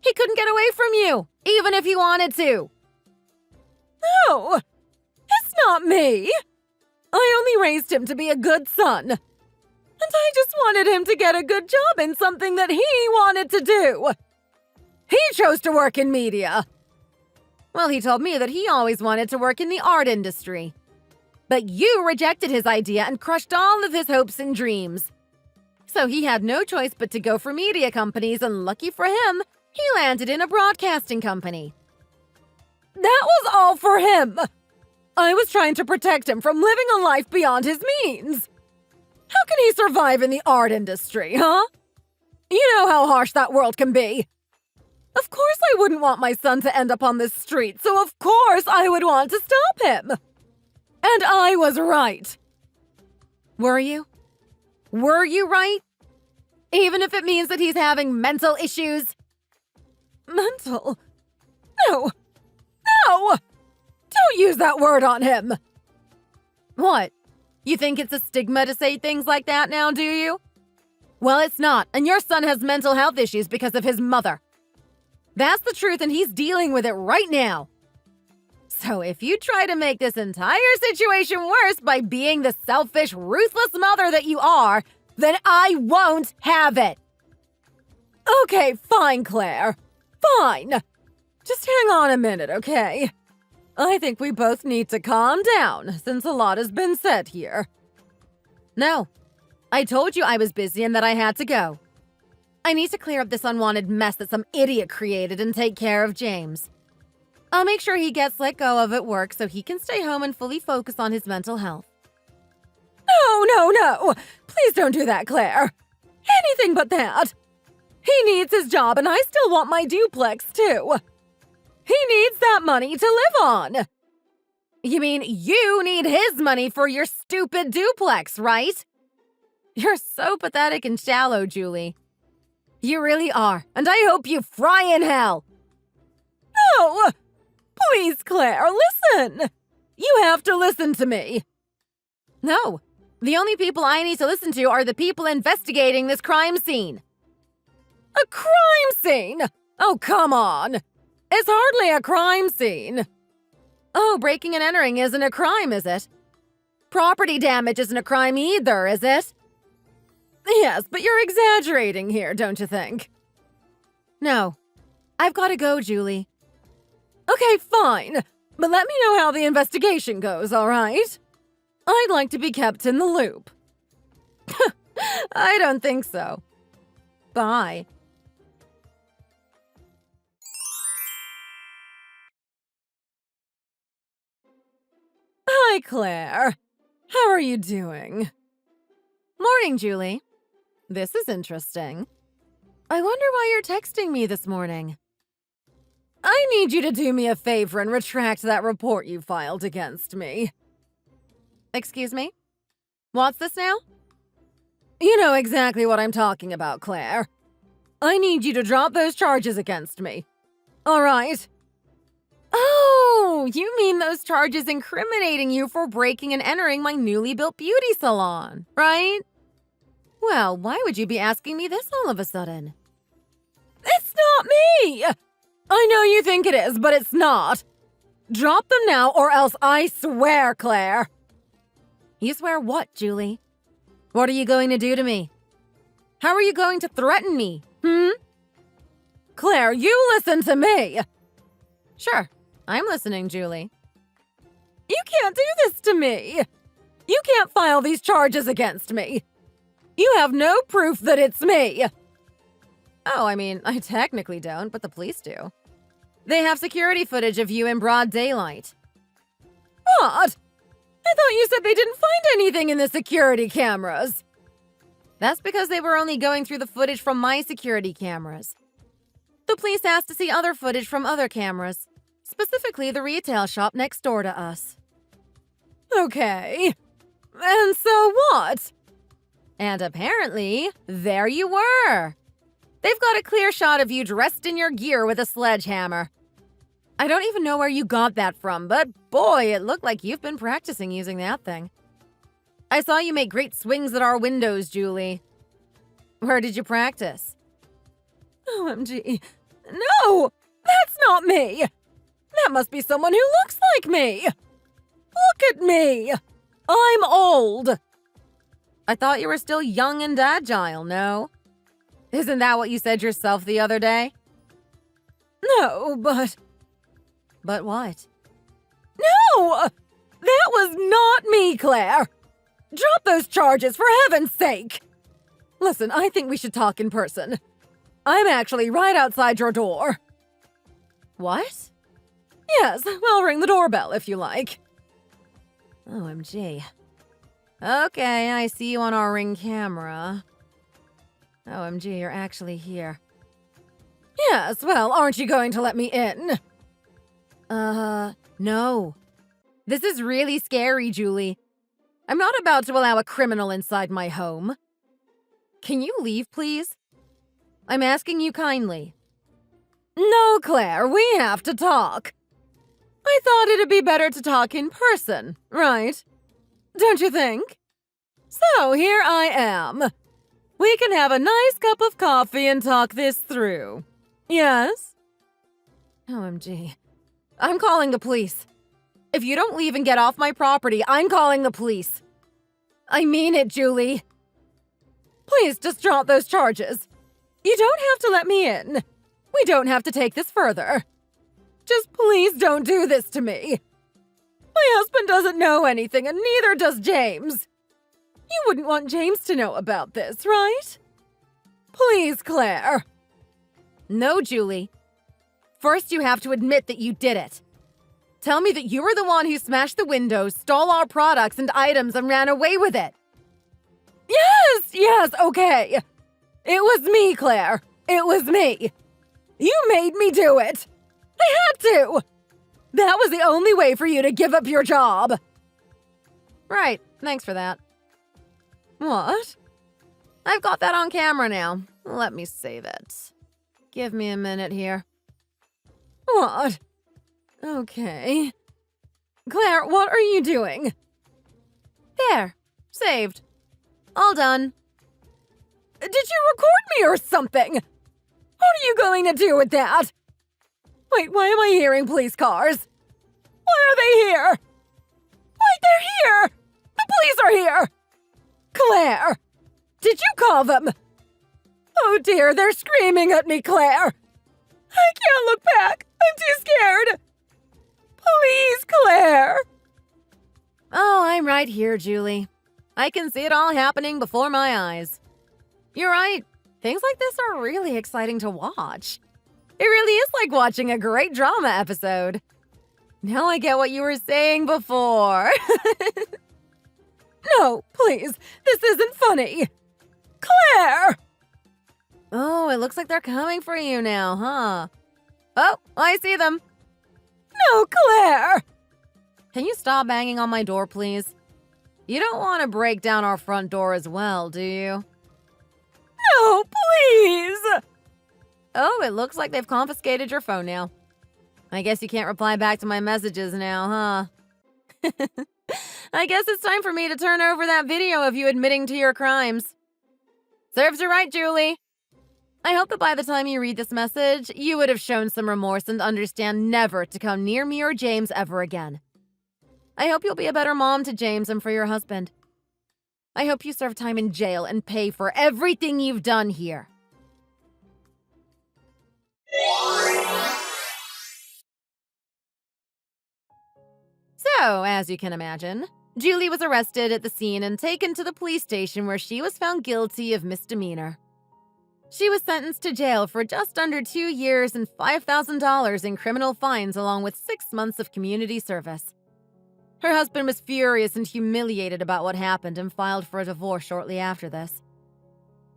He couldn't get away from you, even if he wanted to. No, it's not me. I only raised him to be a good son. And I just wanted him to get a good job in something that he wanted to do. He chose to work in media. Well, he told me that he always wanted to work in the art industry. But you rejected his idea and crushed all of his hopes and dreams. So he had no choice but to go for media companies, and lucky for him, he landed in a broadcasting company. That was all for him. I was trying to protect him from living a life beyond his means. How can he survive in the art industry, huh? You know how harsh that world can be. Of course I wouldn't want my son to end up on this street, so of course I would want to stop him. And I was right. Were you? Were you right? Even if it means that he's having mental issues? Mental? No! Don't use that word on him! What? You think it's a stigma to say things like that now, do you? Well, it's not, and your son has mental health issues because of his mother. That's the truth, and he's dealing with it right now. So if you try to make this entire situation worse by being the selfish, ruthless mother that you are, then I won't have it. Okay, fine, Claire. Fine. Just hang on a minute, okay? I think we both need to calm down, since a lot has been said here. No. I told you I was busy and that I had to go. I need to clear up this unwanted mess that some idiot created and take care of James. I'll make sure he gets let go of at work so he can stay home and fully focus on his mental health. No! Please don't do that, Claire. Anything but that. He needs his job, and I still want my duplex, too. He needs that money to live on. You mean you need his money for your stupid duplex, right? You're so pathetic and shallow, Julie. You really are, and I hope you fry in hell. No! Please, Claire, listen! You have to listen to me. No, the only people I need to listen to are the people investigating this crime scene. A crime scene? Oh, come on. It's hardly a crime scene. Oh, breaking and entering isn't a crime, is it? Property damage isn't a crime either, is it? Yes, but you're exaggerating here, don't you think? No. I've got to go, Julie. Okay, fine. But let me know how the investigation goes, all right? I'd like to be kept in the loop. I don't think so. Bye. Hi, Claire. How are you doing? Morning, Julie. This is interesting. I wonder why you're texting me this morning. I need you to do me a favor and retract that report you filed against me. Excuse me? What's this now? You know exactly what I'm talking about, Claire. I need you to drop those charges against me. All right? Oh, you mean those charges incriminating you for breaking and entering my newly built beauty salon, right? Well, why would you be asking me this all of a sudden? It's not me! I know you think it is, but it's not. Drop them now or else I swear, Claire. You swear what, Julie? What are you going to do to me? How are you going to threaten me, Claire, you listen to me. Sure, I'm listening, Julie. You can't do this to me. You can't file these charges against me. You have no proof that it's me. Oh, I mean, I technically don't, but the police do. They have security footage of you in broad daylight. What? I thought you said they didn't find anything in the security cameras. That's because they were only going through the footage from my security cameras. The police asked to see other footage from other cameras, specifically the retail shop next door to us. Okay. And so what? And apparently, there you were. They've got a clear shot of you dressed in your gear with a sledgehammer. I don't even know where you got that from, but boy, it looked like you've been practicing using that thing. I saw you make great swings at our windows, Julie. Where did you practice? OMG. No! That's not me! That must be someone who looks like me! Look at me! I'm old! I thought you were still young and agile, no? Isn't that what you said yourself the other day? No, but... But what? No! That was not me, Claire! Drop those charges, for heaven's sake! Listen, I think we should talk in person. I'm actually right outside your door. What? Yes, I'll ring the doorbell if you like. OMG. Okay, I see you on our Ring camera. OMG, you're actually here. Yes, well, aren't you going to let me in? No. This is really scary, Julie. I'm not about to allow a criminal inside my home. Can you leave, please? I'm asking you kindly. No, Claire, we have to talk. I thought it'd be better to talk in person, right? Don't you think? So here I am. We can have a nice cup of coffee and talk this through. Yes? OMG. I'm calling the police. If you don't leave and get off my property, I'm calling the police. I mean it, Julie. Please just drop those charges. You don't have to let me in. We don't have to take this further. Just please don't do this to me. My husband doesn't know anything, and neither does James. You wouldn't want James to know about this, right? Please, Claire. No, Julie. First, you have to admit that you did it. Tell me that you were the one who smashed the windows, stole our products and items, and ran away with it. Yes, okay. It was me, Claire. It was me. You made me do it. I had to. That was the only way for you to give up your job. Right, thanks for that. What? I've got that on camera now. Let me save it. Give me a minute here. What? Okay. Claire, what are you doing? There. Saved. All done. Did you record me or something? What are you going to do with that? Wait, why am I hearing police cars? Why are they here? Wait, they're here! The police are here! Claire! Did you call them? Oh dear, they're screaming at me, Claire! I can't look back! I'm too scared! Please, Claire! Oh, I'm right here, Julie. I can see it all happening before my eyes. You're right. Things like this are really exciting to watch. It really is like watching a great drama episode. Now I get what you were saying before. No, please, this isn't funny. Claire! Oh, it looks like they're coming for you now, huh? Oh, I see them. No, Claire! Can you stop banging on my door, please? You don't want to break down our front door as well, do you? No, please! Oh, it looks like they've confiscated your phone now. I guess you can't reply back to my messages now, huh? I guess it's time for me to turn over that video of you admitting to your crimes. Serves you right, Julie. I hope that by the time you read this message, you would have shown some remorse and understand never to come near me or James ever again. I hope you'll be a better mom to James and for your husband. I hope you serve time in jail and pay for everything you've done here. So, as you can imagine, Julie was arrested at the scene and taken to the police station where she was found guilty of misdemeanor. She was sentenced to jail for just under 2 years and $5,000 in criminal fines along with 6 months of community service. Her husband was furious and humiliated about what happened and filed for a divorce shortly after this.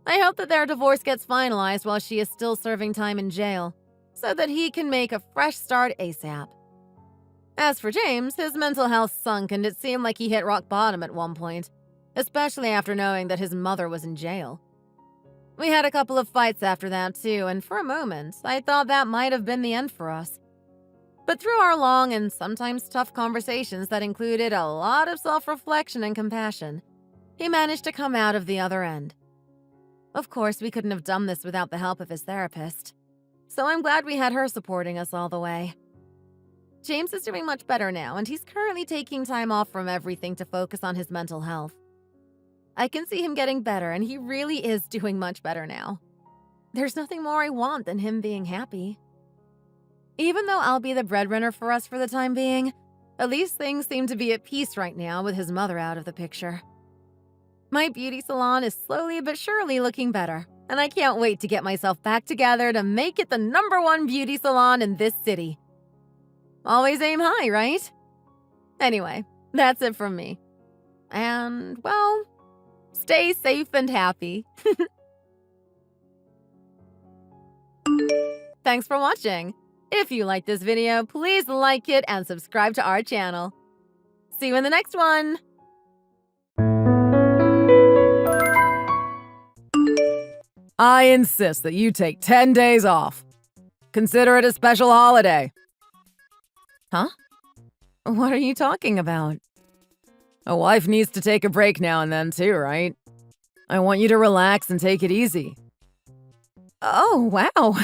I hope that their divorce gets finalized while she is still serving time in jail, so that he can make a fresh start ASAP. As for James, his mental health sunk and it seemed like he hit rock bottom at one point, especially after knowing that his mother was in jail. We had a couple of fights after that too, and for a moment, I thought that might have been the end for us. But through our long and sometimes tough conversations that included a lot of self-reflection and compassion, he managed to come out of the other end. Of course, we couldn't have done this without the help of his therapist, so I'm glad we had her supporting us all the way. James is doing much better now, and he's currently taking time off from everything to focus on his mental health. I can see him getting better, and he really is doing much better now. There's nothing more I want than him being happy. Even though I'll be the breadwinner for us for the time being, at least things seem to be at peace right now with his mother out of the picture. My beauty salon is slowly but surely looking better, and I can't wait to get myself back together to make it the #1 beauty salon in this city. Always aim high, right? Anyway, that's it from me. And, well, stay safe and happy. Thanks for watching. If you liked this video, please like it and subscribe to our channel. See you in the next one! I insist that you take 10 days off. Consider it a special holiday. Huh? What are you talking about? A wife needs to take a break now and then too, right? I want you to relax and take it easy. Oh, wow.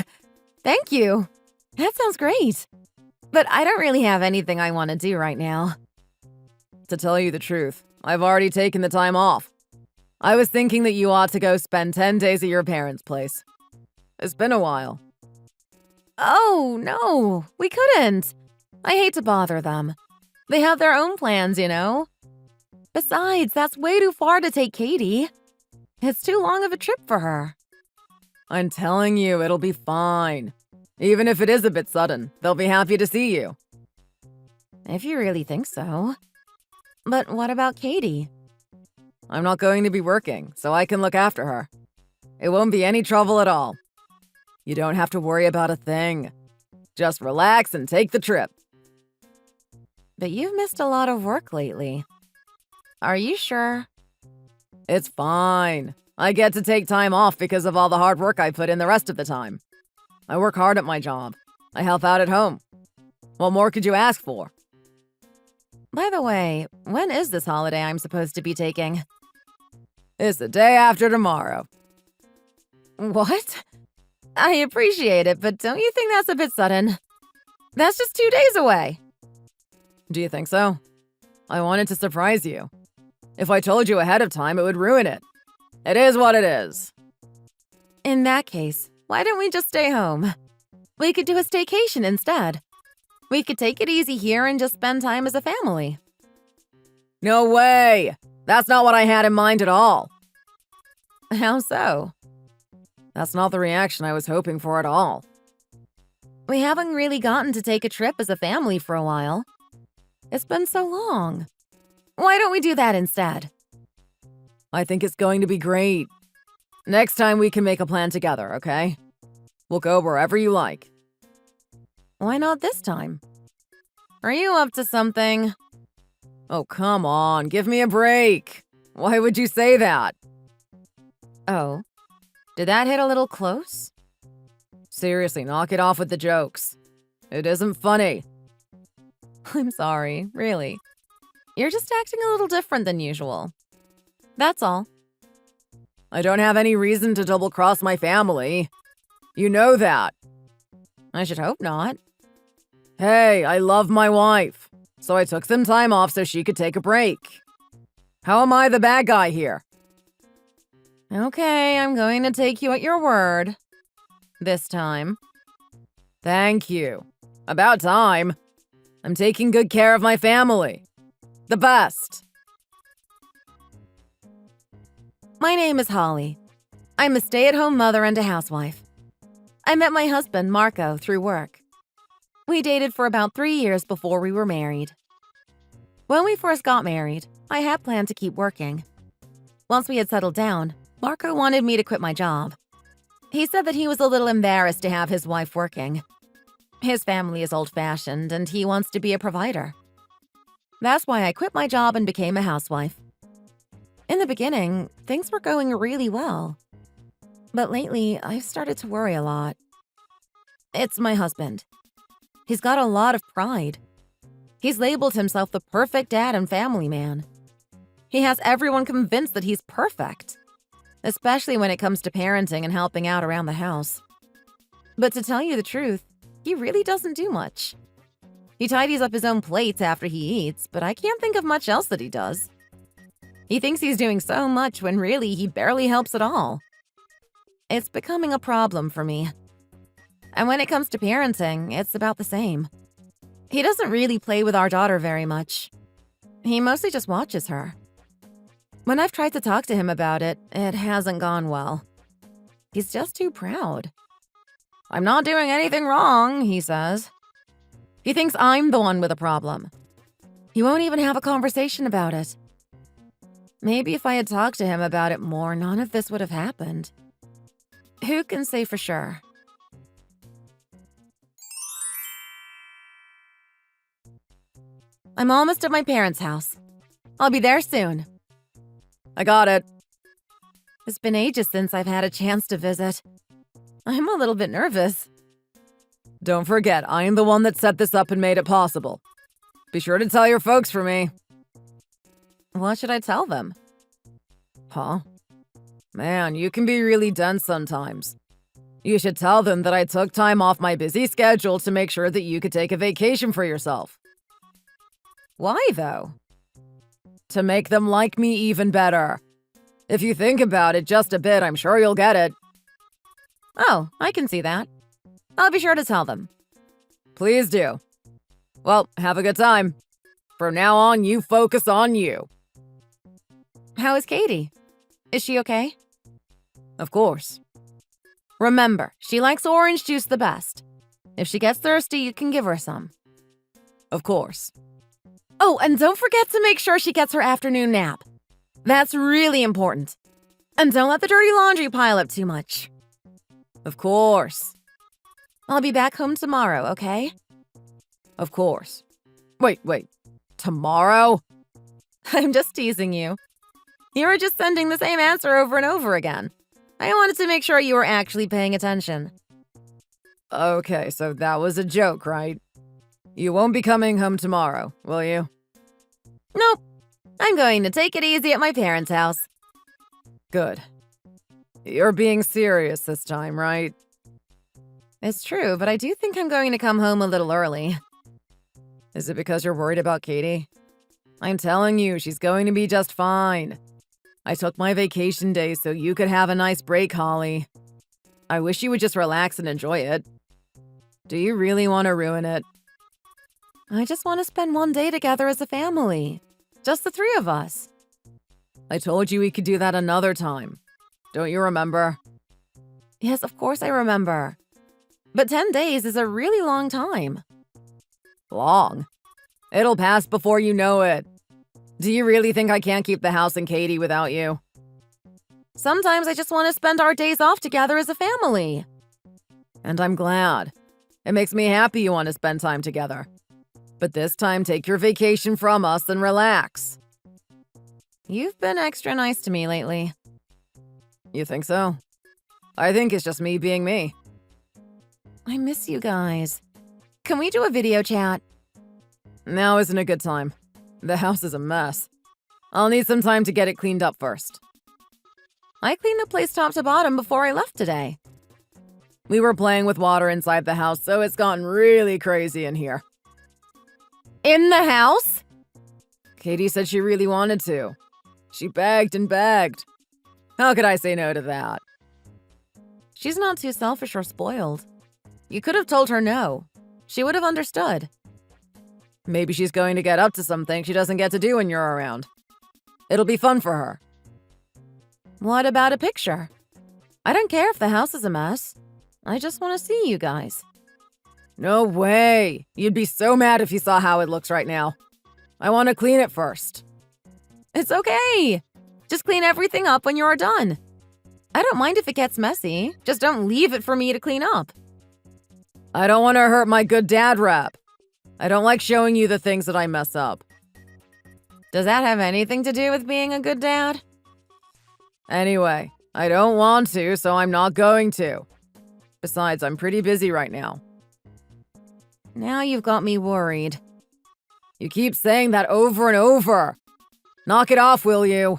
Thank you. That sounds great. But I don't really have anything I want to do right now. To tell you the truth, I've already taken the time off. I was thinking that you ought to go spend 10 days at your parents' place. It's been a while. Oh, no. We couldn't. I hate to bother them. They have their own plans, you know? Besides, that's way too far to take Katie. It's too long of a trip for her. I'm telling you, it'll be fine. Even if it is a bit sudden, they'll be happy to see you. If you really think so. But what about Katie? I'm not going to be working, so I can look after her. It won't be any trouble at all. You don't have to worry about a thing. Just relax and take the trip. But you've missed a lot of work lately. Are you sure? It's fine. I get to take time off because of all the hard work I put in the rest of the time. I work hard at my job. I help out at home. What more could you ask for? By the way, when is this holiday I'm supposed to be taking? It's the day after tomorrow. What? I appreciate it, but don't you think that's a bit sudden? That's just 2 days away. Do you think so? I wanted to surprise you. If I told you ahead of time, it would ruin it. It is what it is. In that case, why don't we just stay home? We could do a staycation instead. We could take it easy here and just spend time as a family. No way! That's not what I had in mind at all. How so? That's not the reaction I was hoping for at all. We haven't really gotten to take a trip as a family for a while. It's been so long. Why don't we do that instead? I think it's going to be great. Next time we can make a plan together, okay? We'll go wherever you like. Why not this time? Are you up to something? Oh, come on, give me a break. Why would you say that? Oh, did that hit a little close? Seriously, knock it off with the jokes. It isn't funny. I'm sorry, really. You're just acting a little different than usual. That's all. I don't have any reason to double-cross my family. You know that. I should hope not. Hey, I love my wife, so I took some time off so she could take a break. How am I the bad guy here? Okay, I'm going to take you at your word. This time. Thank you. About time. I'm taking good care of my family. The best. My name is Holly. I'm a stay-at-home mother and a housewife. I met my husband, Marco, through work. We dated for about 3 years before we were married. When we first got married, I had planned to keep working. Once we had settled down, Marco wanted me to quit my job. He said that he was a little embarrassed to have his wife working. His family is old-fashioned, and he wants to be a provider. That's why I quit my job and became a housewife. In the beginning, things were going really well. But lately, I've started to worry a lot. It's my husband. He's got a lot of pride. He's labeled himself the perfect dad and family man. He has everyone convinced that he's perfect, especially when it comes to parenting and helping out around the house. But to tell you the truth, he really doesn't do much. He tidies up his own plates after he eats, but I can't think of much else that he does. He thinks he's doing so much when really he barely helps at all. It's becoming a problem for me. And when it comes to parenting, it's about the same. He doesn't really play with our daughter very much. He mostly just watches her. When I've tried to talk to him about it, it hasn't gone well. He's just too proud. I'm not doing anything wrong, he says. He thinks I'm the one with a problem. He won't even have a conversation about it. Maybe if I had talked to him about it more, none of this would have happened. Who can say for sure? I'm almost at my parents' house. I'll be there soon. I got it. It's been ages since I've had a chance to visit. I'm a little bit nervous. Don't forget, I am the one that set this up and made it possible. Be sure to tell your folks for me. What should I tell them? Huh? Man, you can be really dense sometimes. You should tell them that I took time off my busy schedule to make sure that you could take a vacation for yourself. Why, though? To make them like me even better. If you think about it just a bit, I'm sure you'll get it. Oh, I can see that. I'll be sure to tell them. Please do. Well, have a good time. From now on, you focus on you. How is Katie? Is she okay? Of course. Remember, she likes orange juice the best. If she gets thirsty, you can give her some. Of course. Oh, and don't forget to make sure she gets her afternoon nap. That's really important. And don't let the dirty laundry pile up too much. Of course. I'll be back home tomorrow, okay? Of course. Wait. Tomorrow? I'm just teasing you. You were just sending the same answer over and over again. I wanted to make sure you were actually paying attention. Okay, so that was a joke, right? You won't be coming home tomorrow, will you? Nope. I'm going to take it easy at my parents' house. Good. You're being serious this time, right? It's true, but I do think I'm going to come home a little early. Is it because you're worried about Katie? I'm telling you, she's going to be just fine. I took my vacation days so you could have a nice break, Holly. I wish you would just relax and enjoy it. Do you really want to ruin it? I just want to spend one day together as a family. Just the three of us. I told you we could do that another time. Don't you remember? Yes, of course I remember. But 10 days is a really long time. Long? It'll pass before you know it. Do you really think I can't keep the house and Katie without you? Sometimes I just want to spend our days off together as a family. And I'm glad. It makes me happy you want to spend time together. But this time, take your vacation from us and relax. You've been extra nice to me lately. You think so? I think it's just me being me. I miss you guys. Can we do a video chat? Now isn't a good time. The house is a mess. I'll need some time to get it cleaned up first. I cleaned the place top to bottom before I left today. We were playing with water inside the house, so it's gotten really crazy in here. In the house? Katie said she really wanted to. She begged and begged. How could I say no to that? She's not too selfish or spoiled. You could have told her no. She would have understood. Maybe she's going to get up to something she doesn't get to do when you're around. It'll be fun for her. What about a picture? I don't care if the house is a mess. I just want to see you guys. No way. You'd be so mad if you saw how it looks right now. I want to clean it first. It's okay. Just clean everything up when you're done. I don't mind if it gets messy. Just don't leave it for me to clean up. I don't want to hurt my good dad rep. I don't like showing you the things that I mess up. Does that have anything to do with being a good dad? Anyway, I don't want to, so I'm not going to. Besides, I'm pretty busy right now. Now you've got me worried. You keep saying that over and over. Knock it off, will you?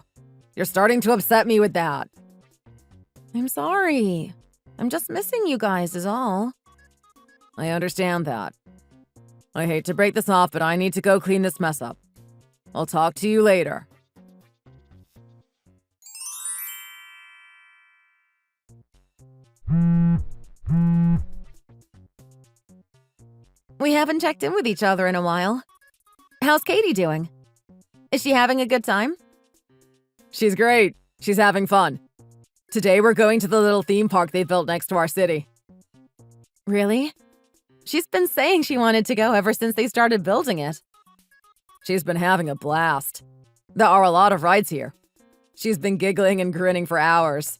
You're starting to upset me with that. I'm sorry. I'm just missing you guys is all. I understand that. I hate to break this off, but I need to go clean this mess up. I'll talk to you later. We haven't checked in with each other in a while. How's Katie doing? Is she having a good time? She's great. She's having fun. Today we're going to the little theme park they built next to our city. Really? She's been saying she wanted to go ever since they started building it. She's been having a blast. There are a lot of rides here. She's been giggling and grinning for hours.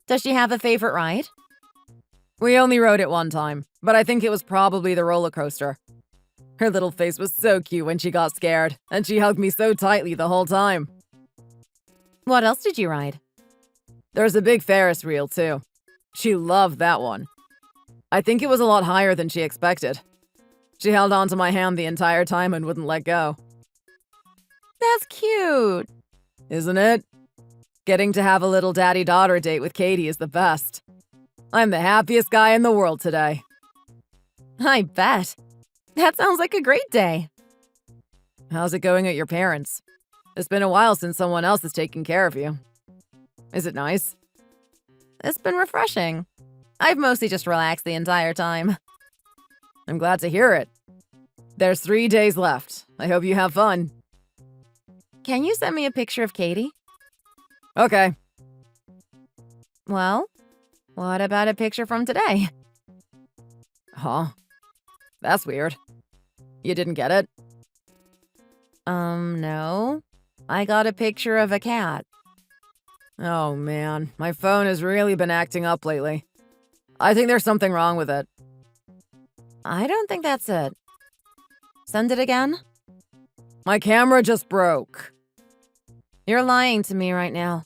Does she have a favorite ride? We only rode it one time, but I think it was probably the roller coaster. Her little face was so cute when she got scared, and she hugged me so tightly the whole time. What else did you ride? There's a big Ferris wheel, too. She loved that one. I think it was a lot higher than she expected. She held onto my hand the entire time and wouldn't let go. That's cute. Isn't it? Getting to have a little daddy-daughter date with Katie is the best. I'm the happiest guy in the world today. I bet. That sounds like a great day. How's it going at your parents'? It's been a while since someone else has taken care of you. Is it nice? It's been refreshing. I've mostly just relaxed the entire time. I'm glad to hear it. There's 3 days left. I hope you have fun. Can you send me a picture of Katie? Okay. Well, what about a picture from today? Huh? That's weird. You didn't get it? No. I got a picture of a cat. Oh man, my phone has really been acting up lately. I think there's something wrong with it. I don't think that's it. Send it again? My camera just broke. You're lying to me right now.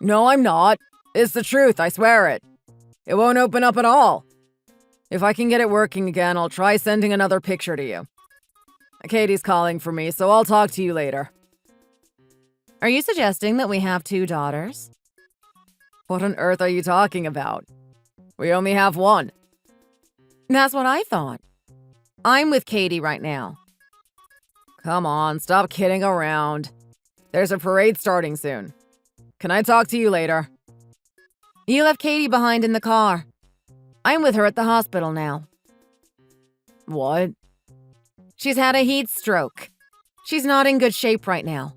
No, I'm not. It's the truth, I swear it. It won't open up at all. If I can get it working again, I'll try sending another picture to you. Katie's calling for me, so I'll talk to you later. Are you suggesting that we have 2 daughters? What on earth are you talking about? We only have one. That's what I thought. I'm with Katie right now. Come on, stop kidding around. There's a parade starting soon. Can I talk to you later? You left Katie behind in the car. I'm with her at the hospital now. What? She's had a heat stroke. She's not in good shape right now.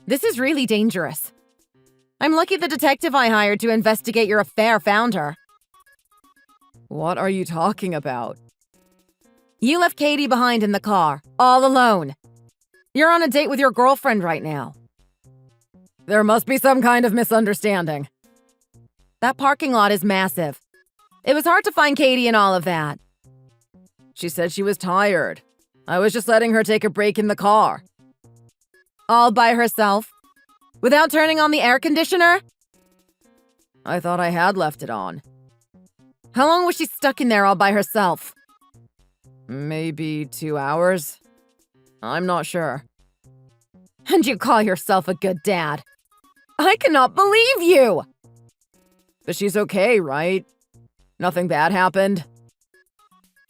This is really dangerous. I'm lucky the detective I hired to investigate your affair found her. What are you talking about? You left Katie behind in the car, all alone. You're on a date with your girlfriend right now. There must be some kind of misunderstanding. That parking lot is massive. It was hard to find Katie and all of that. She said she was tired. I was just letting her take a break in the car. All by herself? Without turning on the air conditioner? I thought I had left it on. How long was she stuck in there all by herself? Maybe 2 hours? I'm not sure. And you call yourself a good dad? I cannot believe you! But she's okay, right? Nothing bad happened?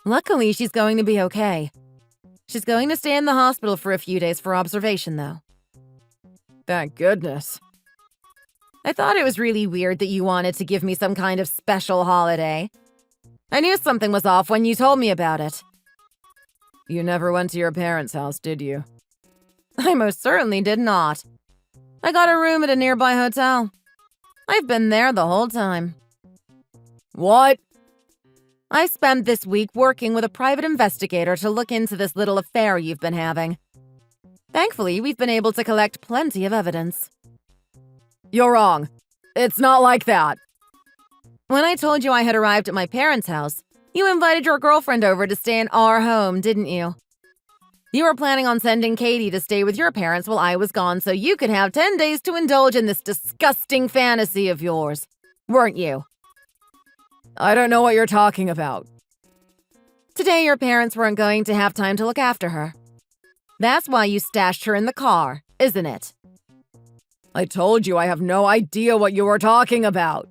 Luckily, she's going to be okay. She's going to stay in the hospital for a few days for observation, though. Thank goodness. I thought it was really weird that you wanted to give me some kind of special holiday. I knew something was off when you told me about it. You never went to your parents' house, did you? I most certainly did not. I got a room at a nearby hotel. I've been there the whole time. What? I spent this week working with a private investigator to look into this little affair you've been having. Thankfully, we've been able to collect plenty of evidence. You're wrong. It's not like that. When I told you I had arrived at my parents' house, you invited your girlfriend over to stay in our home, didn't you? You were planning on sending Katie to stay with your parents while I was gone so you could have 10 days to indulge in this disgusting fantasy of yours, weren't you? I don't know what you're talking about. Today, your parents weren't going to have time to look after her. That's why you stashed her in the car, isn't it? I told you I have no idea what you were talking about.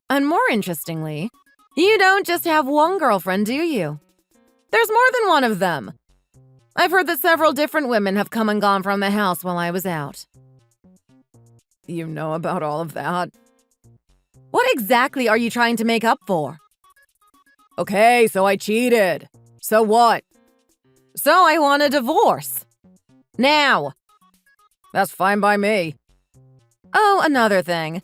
And more interestingly, you don't just have one girlfriend, do you? There's more than one of them. I've heard that several different women have come and gone from the house while I was out. You know about all of that? What exactly are you trying to make up for? Okay, so I cheated. So what? So I want a divorce. Now. That's fine by me. Oh, another thing.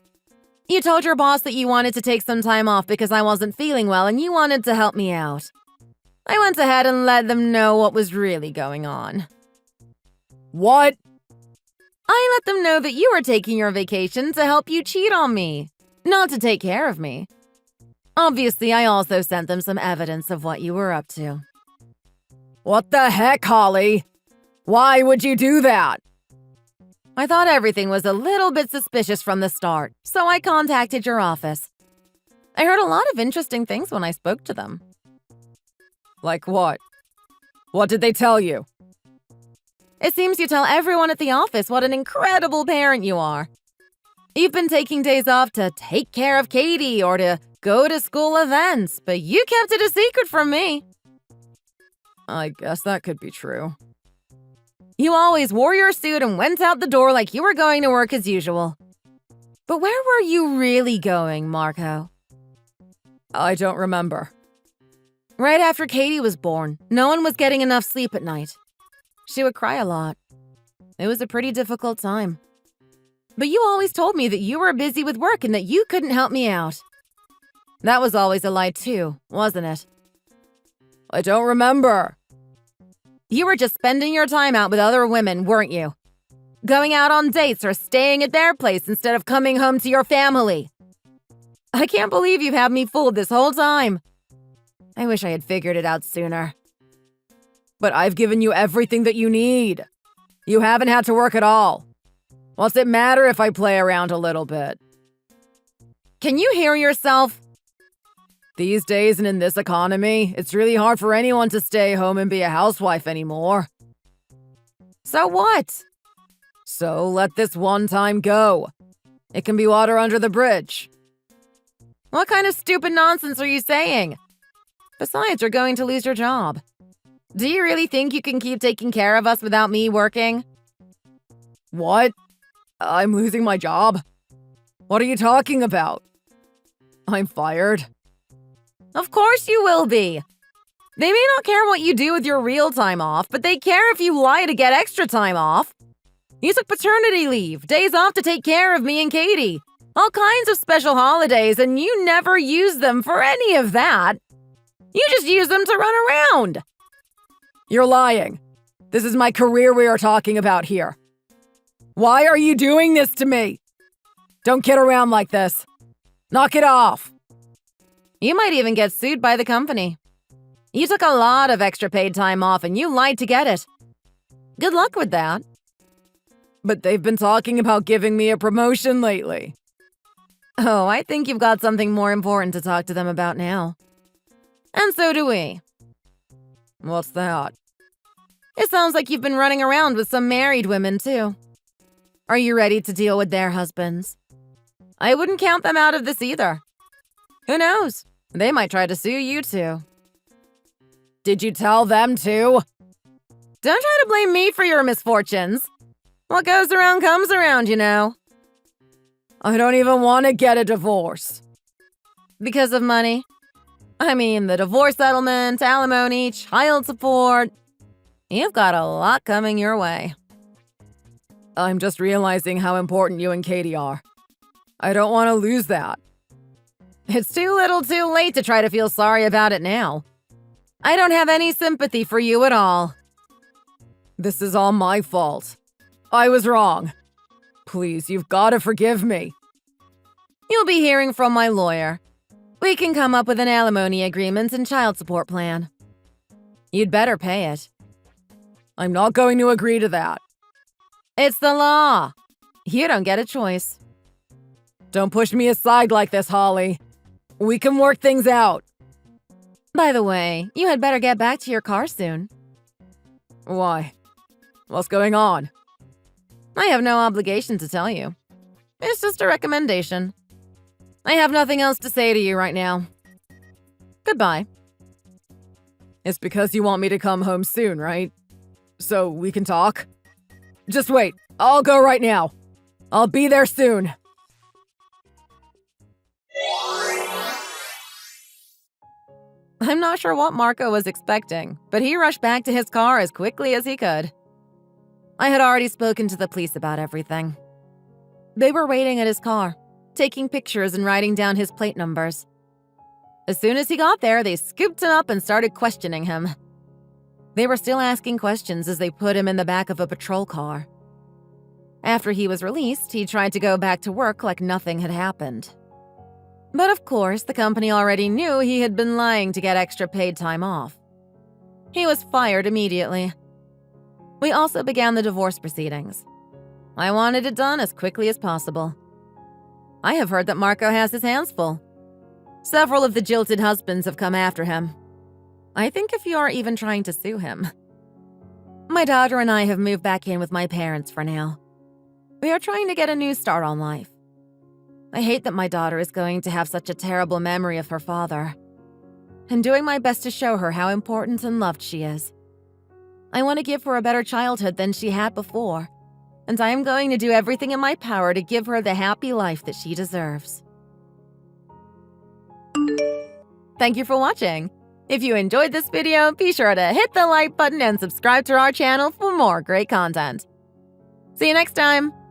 You told your boss that you wanted to take some time off because I wasn't feeling well and you wanted to help me out. I went ahead and let them know what was really going on. What? I let them know that you were taking your vacation to help you cheat on me, not to take care of me. Obviously, I also sent them some evidence of what you were up to. What the heck, Holly? Why would you do that? I thought everything was a little bit suspicious from the start, so I contacted your office. I heard a lot of interesting things when I spoke to them. Like what? What did they tell you? It seems you tell everyone at the office what an incredible parent you are. You've been taking days off to take care of Katie or to go to school events, but you kept it a secret from me. I guess that could be true. You always wore your suit and went out the door like you were going to work as usual. But where were you really going, Marco? I don't remember. Right after Katie was born, no one was getting enough sleep at night. She would cry a lot. It was a pretty difficult time. But you always told me that you were busy with work and that you couldn't help me out. That was always a lie too, wasn't it? I don't remember. You were just spending your time out with other women, weren't you? Going out on dates or staying at their place instead of coming home to your family. I can't believe you've had me fooled this whole time. I wish I had figured it out sooner. But I've given you everything that you need. You haven't had to work at all. What's it matter if I play around a little bit? Can you hear yourself? These days and in this economy, it's really hard for anyone to stay home and be a housewife anymore. So what? So let this one time go. It can be water under the bridge. What kind of stupid nonsense are you saying? Besides, you're going to lose your job. Do you really think you can keep taking care of us without me working? What? I'm losing my job? What are you talking about? I'm fired? Of course you will be. They may not care what you do with your real time off, but they care if you lie to get extra time off. You took paternity leave, days off to take care of me and Katie. All kinds of special holidays, and you never use them for any of that. You just use them to run around. You're lying. This is my career we are talking about here. Why are you doing this to me? Don't kid around like this. Knock it off. You might even get sued by the company. You took a lot of extra paid time off and you lied to get it. Good luck with that. But they've been talking about giving me a promotion lately. Oh, I think you've got something more important to talk to them about now. And so do we. What's that? It sounds like you've been running around with some married women, too. Are you ready to deal with their husbands? I wouldn't count them out of this either. Who knows? They might try to sue you, too. Did you tell them too? Don't try to blame me for your misfortunes. What goes around comes around, you know. I don't even want to get a divorce. Because of money? I mean, the divorce settlement, alimony, child support. You've got a lot coming your way. I'm just realizing how important you and Katie are. I don't want to lose that. It's too little too late to try to feel sorry about it now. I don't have any sympathy for you at all. This is all my fault. I was wrong. Please, you've got to forgive me. You'll be hearing from my lawyer. We can come up with an alimony agreement and child support plan. You'd better pay it. I'm not going to agree to that. It's the law. You don't get a choice. Don't push me aside like this, Holly. We can work things out. By the way, you had better get back to your car soon. Why? What's going on? I have no obligation to tell you. It's just a recommendation. I have nothing else to say to you right now. Goodbye. It's because you want me to come home soon, right? So we can talk? Just wait. I'll go right now. I'll be there soon. I'm not sure what Marco was expecting, but he rushed back to his car as quickly as he could. I had already spoken to the police about everything. They were waiting at his car, taking pictures and writing down his plate numbers. As soon as he got there, they scooped him up and started questioning him. They were still asking questions as they put him in the back of a patrol car. After he was released, he tried to go back to work like nothing had happened. But of course, the company already knew he had been lying to get extra paid time off. He was fired immediately. We also began the divorce proceedings. I wanted it done as quickly as possible. I have heard that Marco has his hands full. Several of the jilted husbands have come after him. I think a few are even trying to sue him. My daughter and I have moved back in with my parents for now. We are trying to get a new start on life. I hate that my daughter is going to have such a terrible memory of her father. I'm doing my best to show her how important and loved she is. I want to give her a better childhood than she had before, and I am going to do everything in my power to give her the happy life that she deserves. Thank you for watching. If you enjoyed this video, be sure to hit the like button and subscribe to our channel for more great content. See you next time!